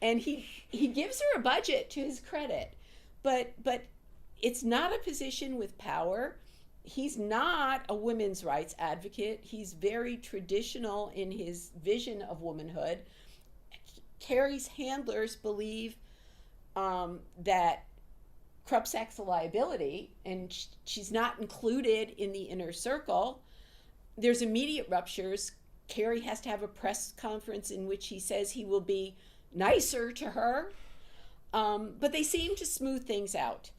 and he gives her a budget to his credit, but it's not a position with power. He's not a women's rights advocate. He's very traditional in his vision of womanhood. Carrie's handlers believe that Krupsak's a liability, and she's not included in the inner circle. There's immediate ruptures. Carrie has to have a press conference in which he says he will be nicer to her. But they seem to smooth things out.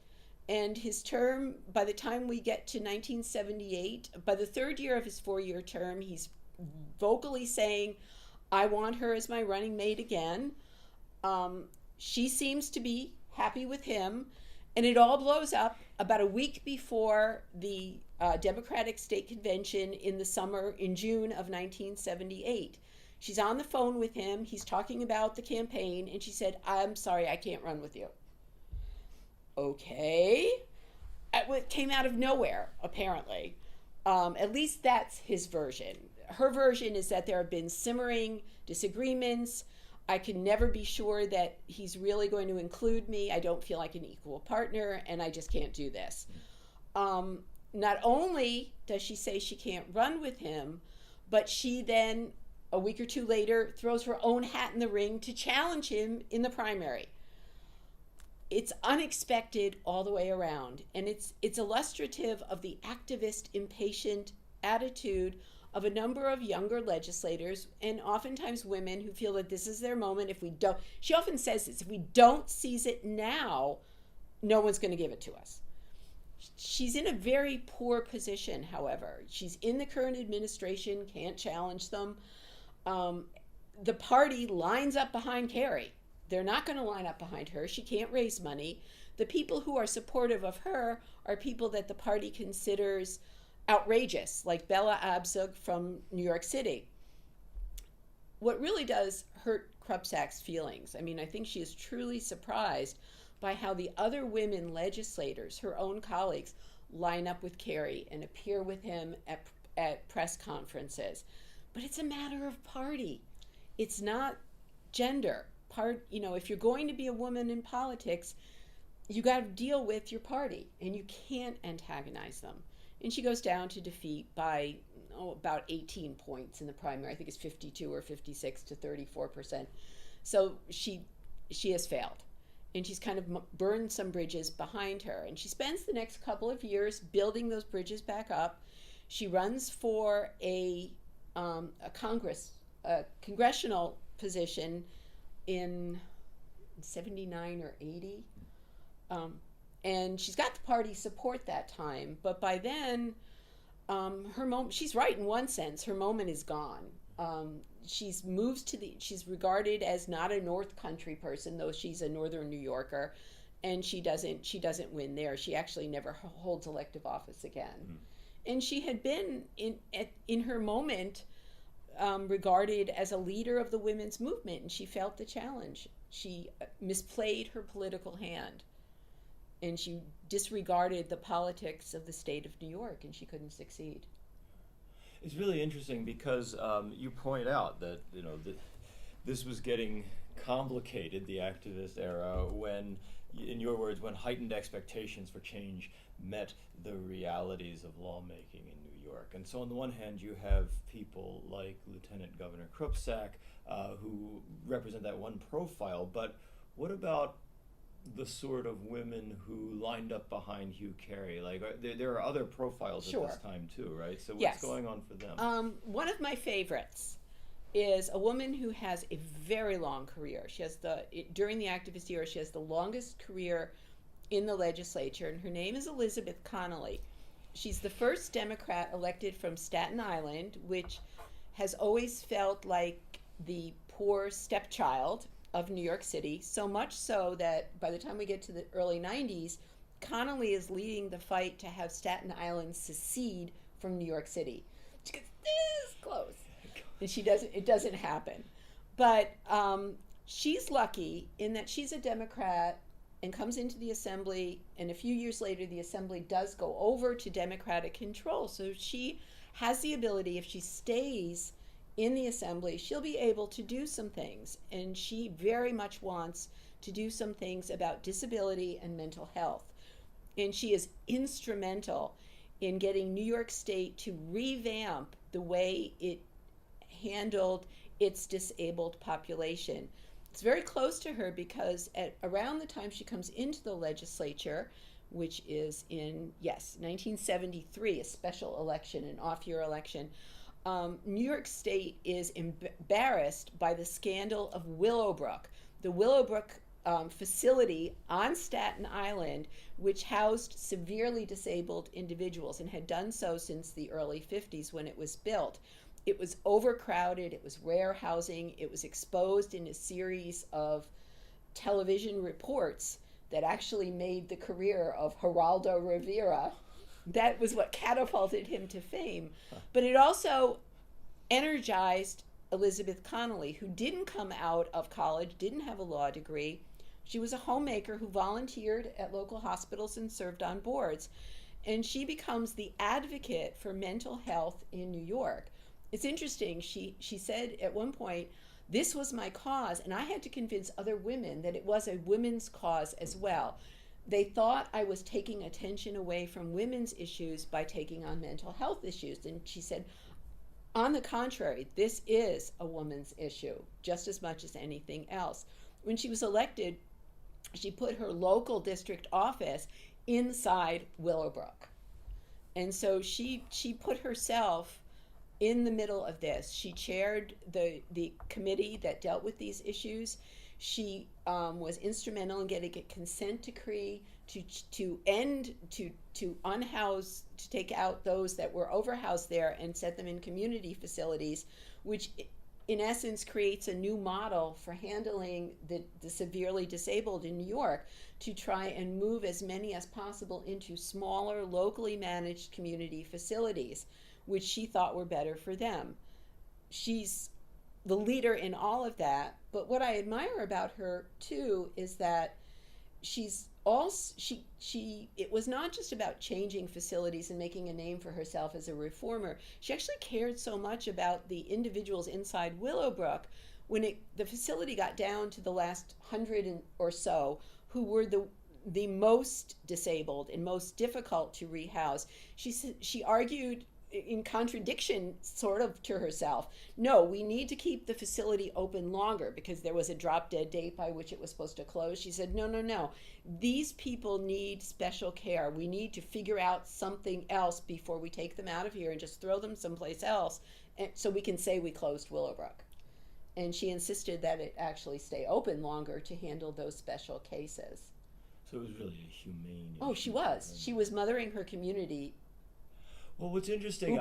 And his term, by the time we get to 1978, by the third year of his 4-year term, he's vocally saying, I want her as my running mate again. She seems to be happy with him. And it all blows up about a week before the Democratic State Convention in the summer, in June of 1978. She's on the phone with him. He's talking about the campaign, and she said, I'm sorry, I can't run with you. Okay. It came out of nowhere, apparently. At least that's his version. Her version is that there have been simmering disagreements. I can never be sure that he's really going to include me. I don't feel like an equal partner, and I just can't do this. Not only does she say she can't run with him, but she then, a week or two later, throws her own hat in the ring to challenge him in the primary. It's unexpected all the way around, and it's illustrative of the activist, impatient attitude of a number of younger legislators, and oftentimes women, who feel that this is their moment. If we don't, she often says this, if we don't seize it now, no one's going to give it to us. She's in a very poor position, however. She's in the current administration, can't challenge them. The party lines up behind Carrie. They're not going to line up behind her. She can't raise money. The people who are supportive of her are people that the party considers outrageous, like Bella Abzug from New York City. What really does hurt Krupsak's feelings, I mean, I think she is truly surprised by how the other women legislators, her own colleagues, line up with Carrie and appear with him at press conferences. But it's a matter of party. It's not gender. If you're going to be a woman in politics, you got to deal with your party, and you can't antagonize them. And she goes down to defeat by about 18 points in the primary. I think it's 52 or 56 to 34%. So she has failed, and she's kind of burned some bridges behind her. And she spends the next couple of years building those bridges back up. She runs for a congressional position in 79 or 80. And she's got the party support that time, but by then, she's right in one sense, her moment is gone. She's regarded as not a North Country person, though she's a Northern New Yorker, and she doesn't win there. She actually never holds elective office again. And she had been in her moment regarded as a leader of the women's movement, and she felt the challenge. She misplayed her political hand, and she disregarded the politics of the state of New York, and she couldn't succeed. It's really interesting because you point out that this was getting complicated, the activist era, when, in your words, when heightened expectations for change met the realities of lawmaking in New York. And so on the one hand, you have people like Lieutenant Governor Krupsak, who represent that one profile, but what about the sort of women who lined up behind Hugh Carey? Like, there are other profiles Sure. at this time too, right? So what's Yes. going on for them? One of my favorites is a woman who has a very long career. She has during the activist era, she has the longest career in the legislature, and her name is Elizabeth Connelly. She's the first Democrat elected from Staten Island, which has always felt like the poor stepchild of New York City, so much so that by the time we get to the early 90s, Connelly is leading the fight to have Staten Island secede from New York City. She gets this close, and it doesn't happen. But she's lucky in that she's a Democrat and comes into the assembly, and a few years later the assembly does go over to Democratic control. So she has the ability, if she stays in the assembly, she'll be able to do some things, and she very much wants to do some things about disability and mental health. And she is instrumental in getting New York State to revamp the way it handled its disabled population. It's very close to her because at around the time she comes into the legislature, which is in, 1973, a special election, an off-year election, New York State is embarrassed by the scandal of Willowbrook. The Willowbrook facility on Staten Island, which housed severely disabled individuals and had done so since the early 50s when it was built. It was overcrowded, it was rare housing, it was exposed in a series of television reports that actually made the career of Geraldo Rivera. That was what catapulted him to fame. But it also energized Elizabeth Connelly, who didn't come out of college, didn't have a law degree. She was a homemaker who volunteered at local hospitals and served on boards. And she becomes the advocate for mental health in New York. It's interesting, she said at one point, this was my cause, and I had to convince other women that it was a women's cause as well. They thought I was taking attention away from women's issues by taking on mental health issues. And she said, on the contrary, this is a woman's issue just as much as anything else. When she was elected, she put her local district office inside Willowbrook. And so she put herself in the middle of this. She chaired the committee that dealt with these issues. She was instrumental in getting a consent decree to unhouse, to take out those that were overhoused there and set them in community facilities, which in essence creates a new model for handling the severely disabled in New York, to try and move as many as possible into smaller, locally managed community facilities, which she thought were better for them. She's the leader in all of that. But what I admire about her too is that she's also, it was not just about changing facilities and making a name for herself as a reformer. She actually cared so much about the individuals inside Willowbrook when the facility got down to the last 100 or so who were the most disabled and most difficult to rehouse. She argued in contradiction sort of to herself, no, we need to keep the facility open longer because there was a drop dead date by which it was supposed to close. She said, no, these people need special care. We need to figure out something else before we take them out of here and just throw them someplace else, and so we can say we closed Willowbrook. And she insisted that it actually stay open longer to handle those special cases. So it was really a humane issue. Oh, she was. She was mothering her community. Well, what's interesting,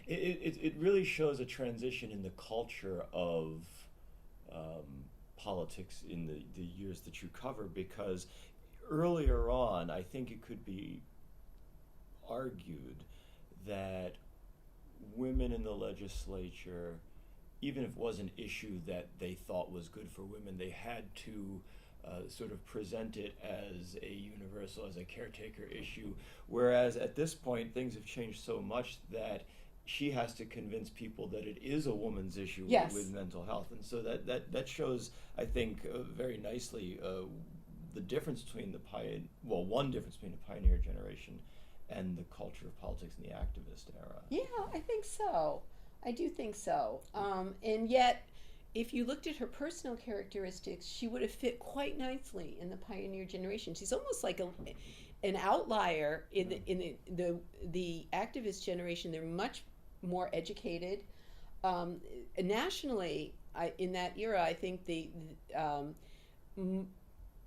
it really shows a transition in the culture of politics in the years that you cover, because earlier on, I think it could be argued that women in the legislature, even if it was an issue that they thought was good for women, they had to sort of present it as a universal, as a caretaker issue. Whereas at this point, things have changed so much that she has to convince people that it is a woman's issue Yes. with mental health, and so that shows, I think, very nicely the difference between one difference between the pioneer generation and the culture of politics in the activist era. Yeah, I think so. I do think so. And yet, if you looked at her personal characteristics, she would have fit quite nicely in the pioneer generation. She's almost like an outlier in the activist generation. They're much more educated. Nationally, in that era, I think the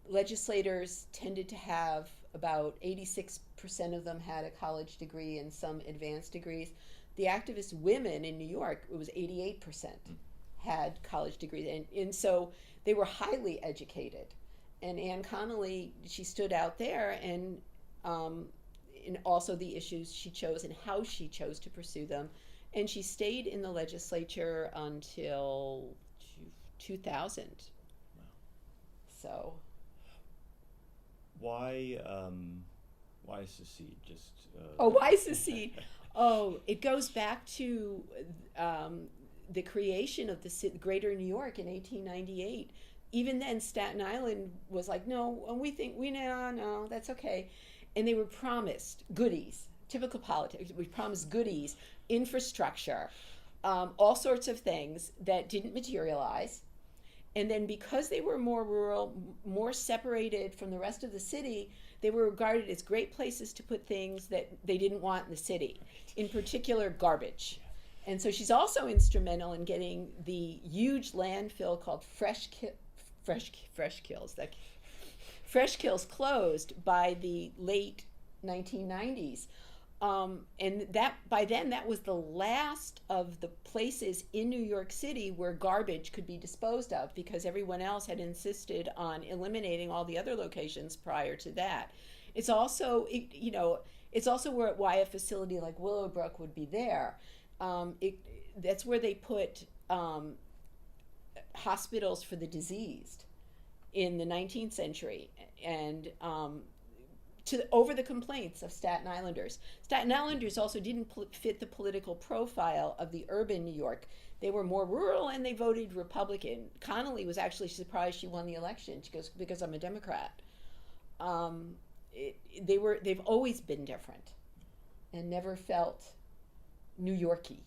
legislators tended to have about 86% of them had a college degree and some advanced degrees. The activist women in New York, it was 88% had college degrees, and so they were highly educated. And Ann Connelly, she stood out there, and also the issues she chose and how she chose to pursue them. And she stayed in the legislature until 2000. Wow. So Why secede? why secede? Oh, it goes back to the creation of the Greater New York in 1898. Even then, Staten Island was like, no, no, that's okay. And they were promised goodies, typical politics. We promised goodies, infrastructure, all sorts of things that didn't materialize. And then because they were more rural, more separated from the rest of the city, they were regarded as great places to put things that they didn't want in the city, in particular garbage. And so she's also instrumental in getting the huge landfill called Fresh Kills closed by the late 1990s. And that by then that was the last of the places in New York City where garbage could be disposed of, because everyone else had insisted on eliminating all the other locations prior to that. It's also why a facility like Willowbrook would be there. That's where they put hospitals for the diseased in the 19th century, and over the complaints of Staten Islanders. Staten Islanders also didn't fit the political profile of the urban New York. They were more rural, and they voted Republican. Connelly was actually surprised she won the election. She goes, because I'm a Democrat. They've always been different and never felt New Yorky.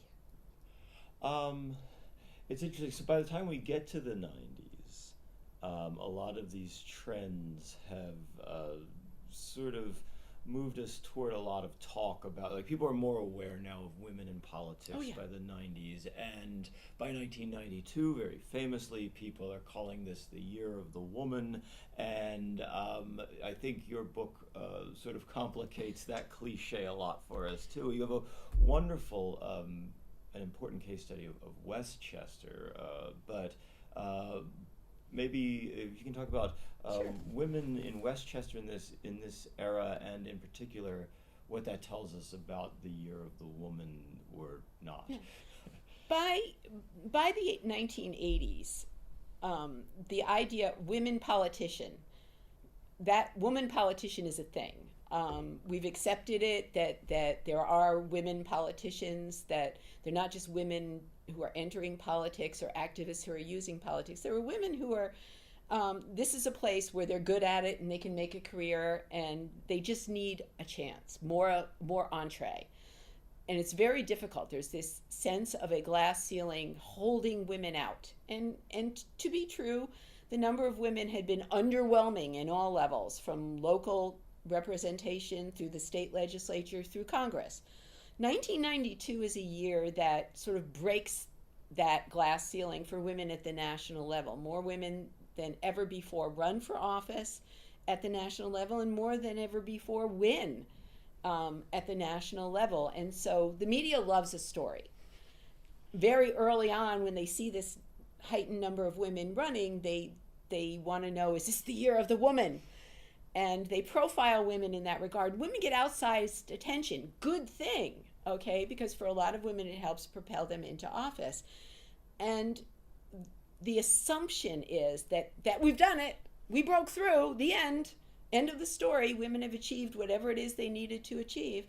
It's interesting. So by the time we get to the 90s, a lot of these trends have sort of moved us toward a lot of talk about, like, people are more aware now of women in politics. Oh, yeah. By the 90s, and by 1992, very famously, people are calling this the year of the woman, and I think your book sort of complicates that cliche a lot for us too. You have a wonderful an important case study of Westchester, but maybe if you can talk about Sure. women in Westchester in this era, and in particular what that tells us about the year of the woman or not. Yeah. By the 1980s, the idea women politician is a thing. We've accepted it that there are women politicians, that they're not just women who are entering politics or activists who are using politics. There are women who are, this is a place where they're good at it and they can make a career, and they just need a chance, more entree. And it's very difficult. There's this sense of a glass ceiling holding women out. And to be true, the number of women had been underwhelming in all levels, from local representation through the state legislature through Congress. 1992 is a year that sort of breaks that glass ceiling for women at the national level. More women than ever before run for office at the national level, and more than ever before win at the national level. And so the media loves a story. Very early on, when they see this heightened number of women running, they want to know, is this the year of the woman? And they profile women in that regard. Women get outsized attention. Good thing, okay? Because for a lot of women, it helps propel them into office. And the assumption is that we've done it. We broke through. The end of the story. Women have achieved whatever it is they needed to achieve.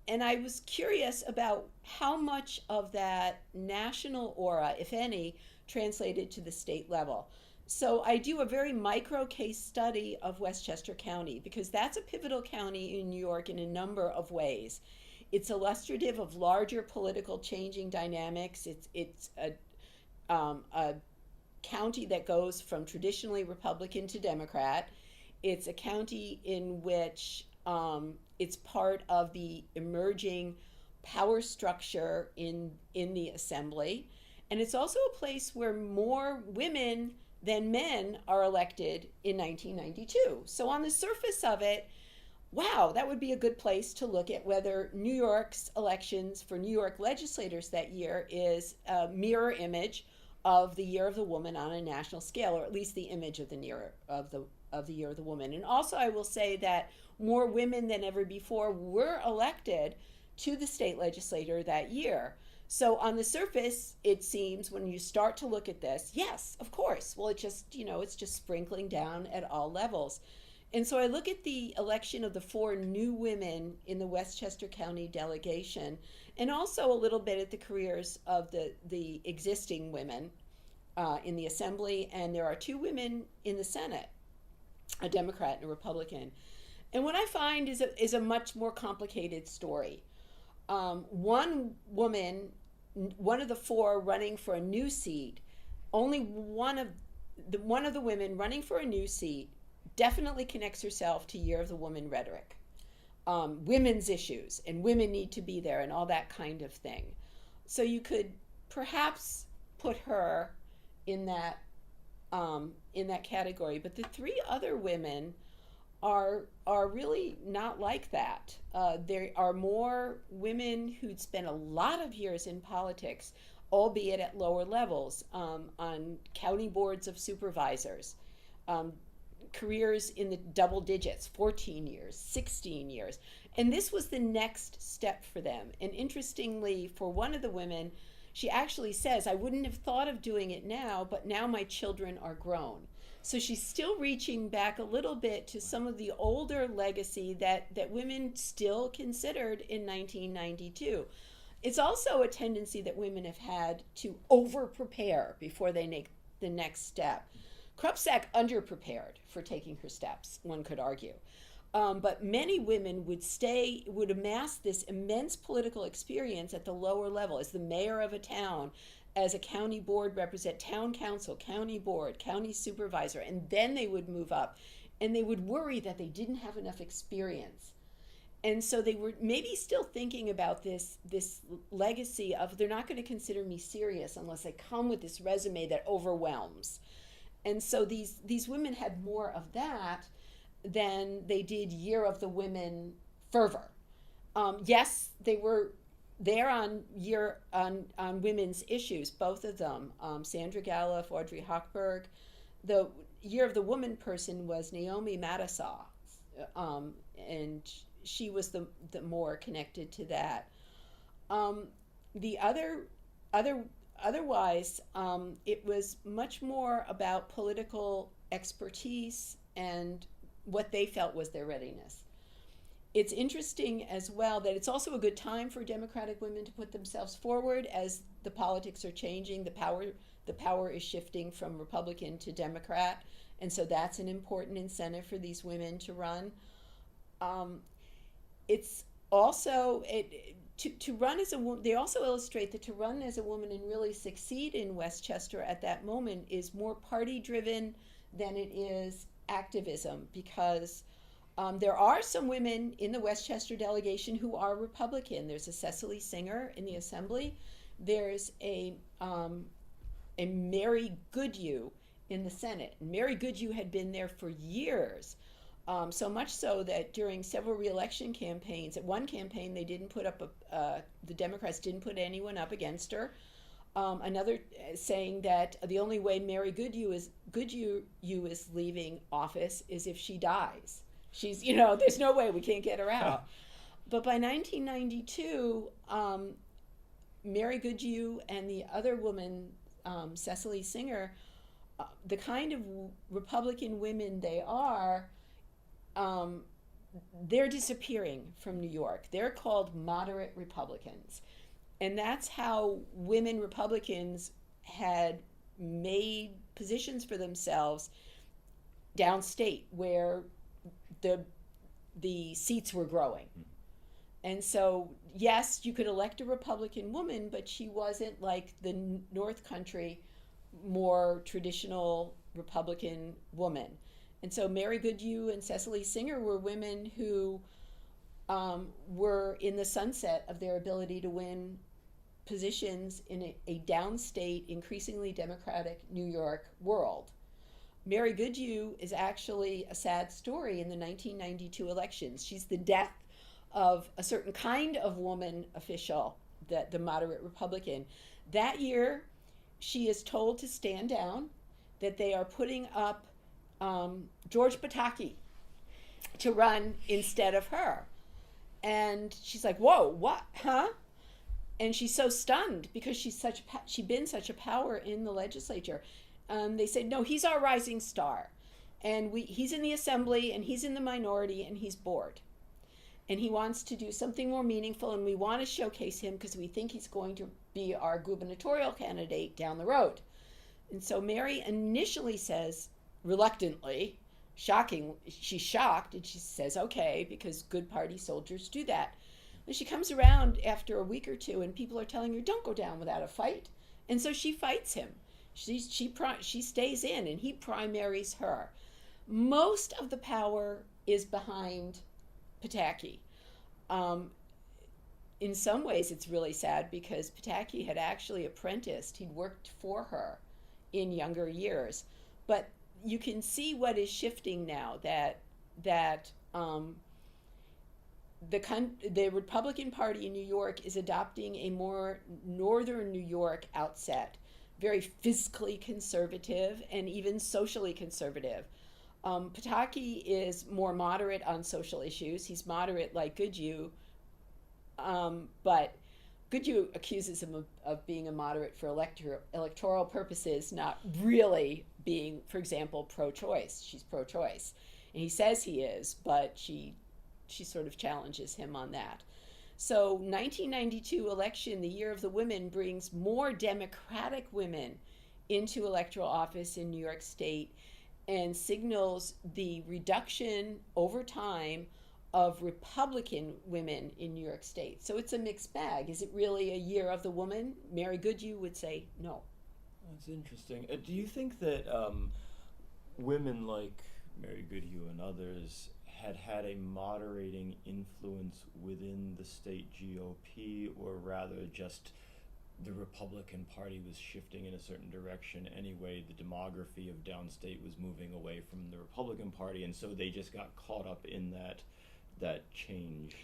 and I was curious about how much of that national aura, if any, translated to the state level. So I do a very micro case study of Westchester County because that's a pivotal county in New York in a number of ways. It's illustrative of larger political changing dynamics. It's a county that goes from traditionally Republican to Democrat. It's a county in which it's part of the emerging power structure in the assembly. And it's also a place where more women than men are elected in 1992. So on the surface of it, wow, that would be a good place to look at whether New York's elections for New York legislators that year is a mirror image of the Year of the Woman on a national scale, or at least the image of the Year of the Woman. And also, I will say that more women than ever before were elected to the state legislature that year. So on the surface, it seems when you start to look at this, yes, of course. Well, it's just sprinkling down at all levels. And so I look at the election of the 4 new women in the Westchester County delegation, and also a little bit at the careers of the existing women in the assembly. And there are 2 women in the Senate, a Democrat and a Republican. And what I find is a much more complicated story. One woman, one of the 4 running for a new seat, only one of the women running for a new seat definitely connects herself to Year of the Woman rhetoric, women's issues, and women need to be there, and all that kind of thing. So you could perhaps put her in that category. But the 3 other women are really not like that. There are more women who'd spent a lot of years in politics, albeit at lower levels, on county boards of supervisors, careers in the double digits, 14 years, 16 years. And this was the next step for them. And interestingly, for one of the women, she actually says, I wouldn't have thought of doing it now, but now my children are grown. So she's still reaching back a little bit to some of the older legacy that women still considered in 1992. It's also a tendency that women have had to over-prepare before they make the next step. Krupsak underprepared for taking her steps, one could argue. But many women would amass this immense political experience at the lower level as the mayor of a town, as a county board town council, county board, county supervisor, and then they would move up, and they would worry that they didn't have enough experience. And so they were maybe still thinking about this legacy of, they're not going to consider me serious unless I come with this resume that overwhelms. And so these women had more of that than they did Year of the Women fervor. Yes, they were there on women's issues, both of them. Sandra Gallup, Audrey Hochberg. The Year of the Woman person was Naomi Matasaw, and she was the more connected to that. Otherwise, it was much more about political expertise and what they felt was their readiness. It's interesting as well that it's also a good time for Democratic women to put themselves forward as the politics are changing. The power is shifting from Republican to Democrat, and so that's an important incentive for these women to run. It's also to run as a woman. They also illustrate that to run as a woman and really succeed in Westchester at that moment is more party driven than it is activism, because there are some women in the Westchester delegation who are Republican. There's a Cecily Singer in the assembly. There's a Mary Goodhue in the Senate. Mary Goodhue had been there for years, so much so that during several re-election campaigns, at one campaign they didn't put up the Democrats didn't put anyone up against her. Another saying that the only way Mary Goodhue is leaving office is if she dies. She's, there's no way, we can't get her out. But by 1992, Mary Goodhue and the other woman, Cecily Singer, the kind of Republican women they are, they're disappearing from New York. They're called moderate Republicans. And that's how women Republicans had made positions for themselves downstate, where the seats were growing. And so, yes, you could elect a Republican woman, but she wasn't like the North Country, more traditional Republican woman. And so Mary Goodhue and Cecily Singer were women who were in the sunset of their ability to win positions in a downstate, increasingly Democratic New York world. Mary Goodhue is actually a sad story in the 1992 elections. She's the death of a certain kind of woman official, the moderate Republican. That year, she is told to stand down, that they are putting up George Pataki to run instead of her. And she's like, whoa, what, huh? And she's so stunned because she'd been such a power in the legislature. They said, no, he's our rising star. And he's in the assembly, and he's in the minority, and he's bored. And he wants to do something more meaningful, and we want to showcase him because we think he's going to be our gubernatorial candidate down the road. And so Mary initially says, reluctantly, she's shocked, and she says, okay, because good party soldiers do that. And she comes around after a week or two, and people are telling her, don't go down without a fight. And so she fights him. She stays in, and he primaries her. Most of the power is behind Pataki. In some ways, it's really sad because Pataki had actually apprenticed. He'd worked for her in younger years. But you can see what is shifting now, that the Republican Party in New York is adopting a more northern New York outset, very fiscally conservative and even socially conservative. Pataki is more moderate on social issues. He's moderate like Goodhue, but Goodhue accuses him of being a moderate for electoral purposes, not really being, for example, pro-choice. She's pro-choice. And he says he is, but she sort of challenges him on that. So 1992 election, the year of the women, brings more Democratic women into electoral office in New York State and signals the reduction over time of Republican women in New York State. So it's a mixed bag. Is it really a year of the woman? Mary Goodhue would say no. That's interesting. Do you think that women like Mary Goodhue and others had a moderating influence within the state GOP, or rather just the Republican Party was shifting in a certain direction anyway? The demography of downstate was moving away from the Republican Party, and so they just got caught up in that change.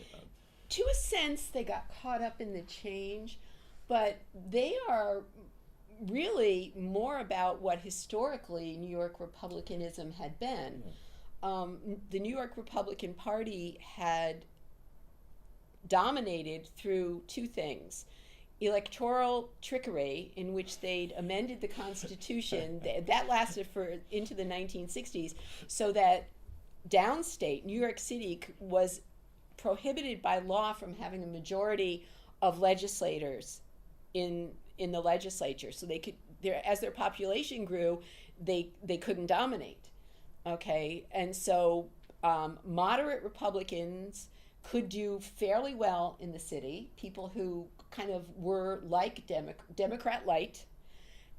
To a sense, they got caught up in the change, but they are really more about what historically New York Republicanism had been. The New York Republican Party had dominated through two things: electoral trickery, in which they'd amended the Constitution that lasted into the 1960s, so that downstate New York City was prohibited by law from having a majority of legislators in the legislature. So they could, as their population grew, they couldn't dominate. Okay, and so moderate Republicans could do fairly well in the city, people who kind of were like Democrat light,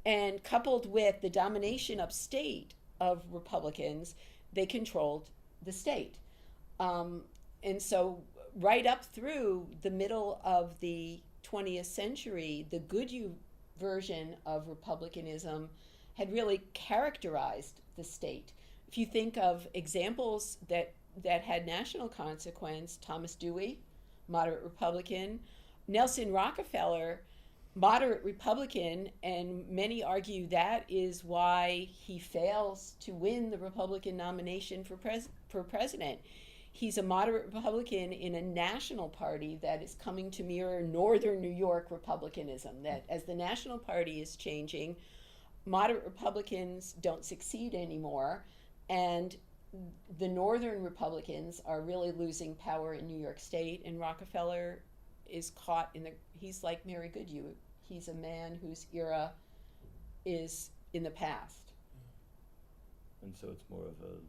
and coupled with the domination upstate of Republicans, they controlled the state. And so right up through the middle of the 20th century, the Goodhue version of Republicanism had really characterized the state. If you think of examples that had national consequence, Thomas Dewey, moderate Republican, Nelson Rockefeller, moderate Republican, and many argue that is why he fails to win the Republican nomination for president. He's a moderate Republican in a national party that is coming to mirror northern New York Republicanism, that as the national party is changing, moderate Republicans don't succeed anymore, and the Northern Republicans are really losing power in New York State, and Rockefeller is caught in the. He's like Mary Goodhue. He's a man whose era is in the past. And so it's more of an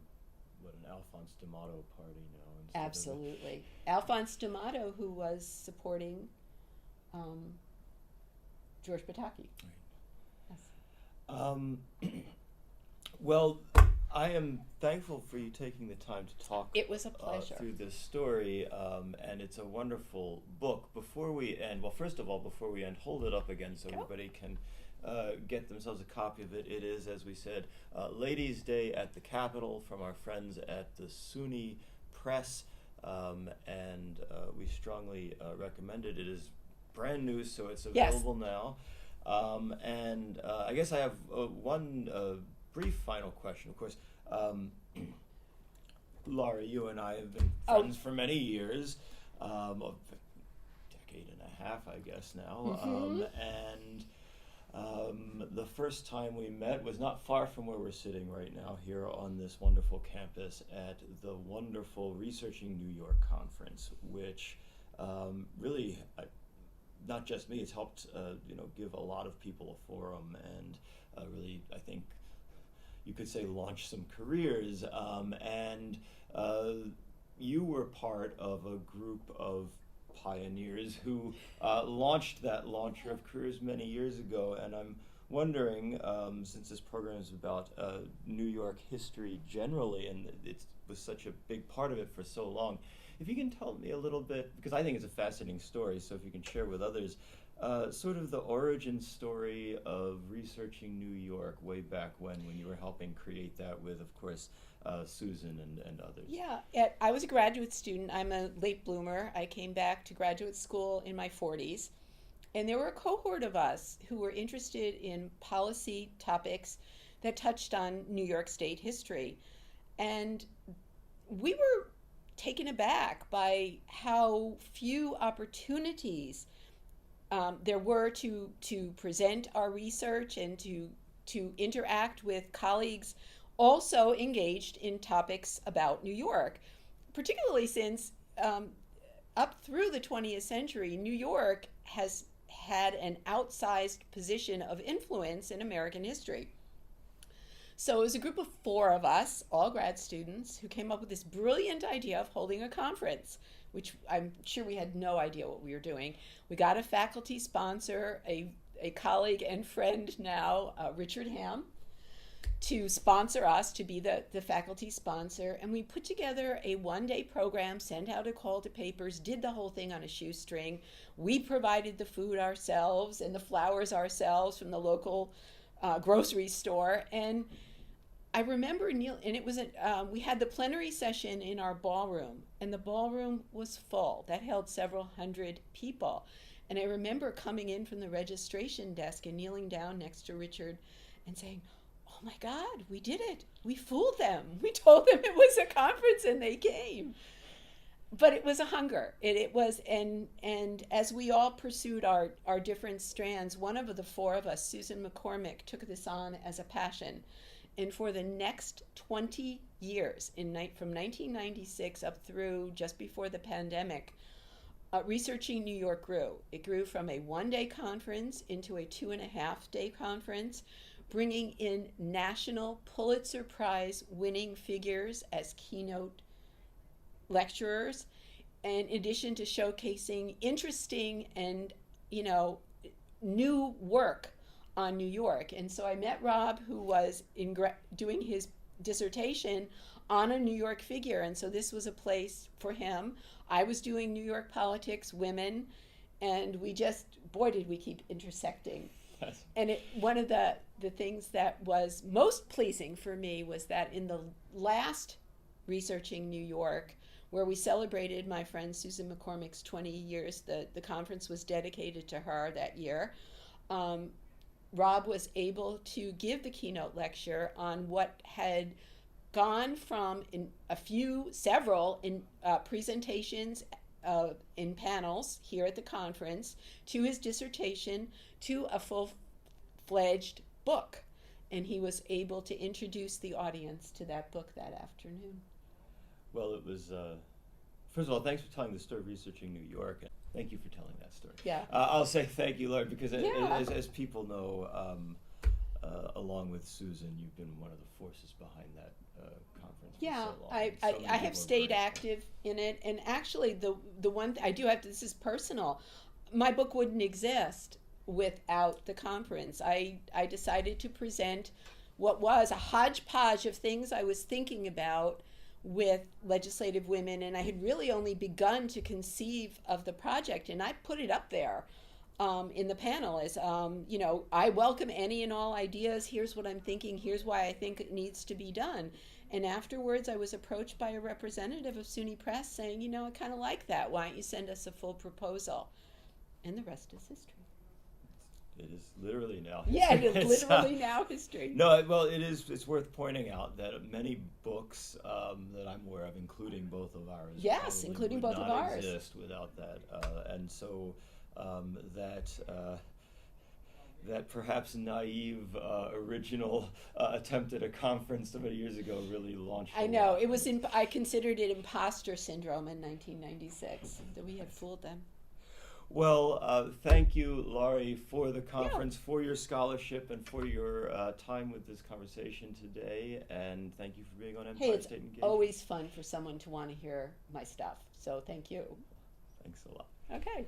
Alphonse D'Amato party now. Absolutely. Alphonse D'Amato, who was supporting George Pataki. Right. Yes. Well, I am thankful for you taking the time to talk. It was a pleasure. Through this story, and it's a wonderful book. Before we end, first of all, before we end, hold it up again so everybody can get themselves a copy of it. It is, as we said, Ladies' Day at the Capitol from our friends at the SUNY Press, and we strongly recommend it. It is brand new, so it's available now. And I guess I have one brief final question. Of course, Laura, you and I have been friends for many years, a decade and a half, I guess now, and the first time we met was not far from where we're sitting right now here on this wonderful campus at the wonderful Researching New York conference, which really, not just me, it's helped give a lot of people a forum and really, I think you could say, launch some careers. And you were part of a group of pioneers who launched that launcher of careers many years ago, and I'm wondering, since this program is about New York history generally, and it was such a big part of it for so long, if you can tell me a little bit, because I think it's a fascinating story, so if you can share with others sort of the origin story of Researching New York way back when you were helping create that with, of course, Susan and others. Yeah, I was a graduate student. I'm a late bloomer. I came back to graduate school in my 40s. And there were a cohort of us who were interested in policy topics that touched on New York State history. And we were taken aback by how few opportunities there were to present our research and to interact with colleagues also engaged in topics about New York, particularly since up through the 20th century, New York has had an outsized position of influence in American history. So it was a group of 4 of us, all grad students, who came up with this brilliant idea of holding a conference, which I'm sure we had no idea what we were doing. We got a faculty sponsor, a colleague and friend now, Richard Ham, to sponsor us, to be the faculty sponsor. And we put together a one-day program, sent out a call to papers, did the whole thing on a shoestring. We provided the food ourselves and the flowers ourselves from the local grocery store. And I remember and it was we had the plenary session in our ballroom, and the ballroom was full. That held several hundred people. And I remember coming in from the registration desk and kneeling down next to Richard and saying, "Oh my God, we did it. We fooled them. We told them it was a conference and they came." But it was a hunger. It was, and as we all pursued our different strands, one of the 4 of us, Susan McCormick, took this on as a passion. And for the next 20 years, from 1996 up through just before the pandemic, Researching New York grew. It grew from a one-day conference into a 2.5-day conference, bringing in national Pulitzer Prize winning figures as keynote lecturers, in addition to showcasing interesting and new work on New York. And so I met Rob, who was doing his dissertation on a New York figure, and so this was a place for him. I was doing New York politics, women, and we just, boy, did we keep intersecting. Yes. And one of the things that was most pleasing for me was that in the last Researching New York, where we celebrated my friend Susan McCormick's 20 years, the conference was dedicated to her that year. Rob was able to give the keynote lecture on what had gone from several presentations in panels here at the conference to his dissertation to a full-fledged book. and he was able to introduce the audience to that book that afternoon. Well, it was, first of all, thanks for telling the story of researching New York. And thank you for telling that story. Yeah. I'll say thank you, Lauren, because Yeah. as people know, along with Susan, you've been one of the forces behind that conference for Yeah, so long. So many I have people stayed grateful. active in it, and actually the one I do have to, this is personal. My book wouldn't exist without the conference. I decided to present what was a hodgepodge of things I was thinking about with legislative women, and I had really only begun to conceive of the project, and I put it up there in the panel as, I welcome any and all ideas. Here's what I'm thinking. Here's why I think it needs to be done. And afterwards, I was approached by a representative of SUNY Press saying, I kind of like that. Why don't you send us a full proposal? And the rest is history. It is literally now. Yeah, it is literally now history. No, well, it's worth pointing out that many books that I'm aware of, including both of ours, Yes, probably including would both of not ours. exist without that, and so that perhaps naive original attempt at a conference so many years ago really launched. I know it was. I considered it imposter syndrome in 1996 that we had fooled them. Well, thank you, Laurie, for the conference, for your scholarship, and for your time with this conversation today. And thank you for being on Empire Hey, State Engagement. it's always fun for someone to want to hear my stuff. So thank you. Thanks a lot. Okay.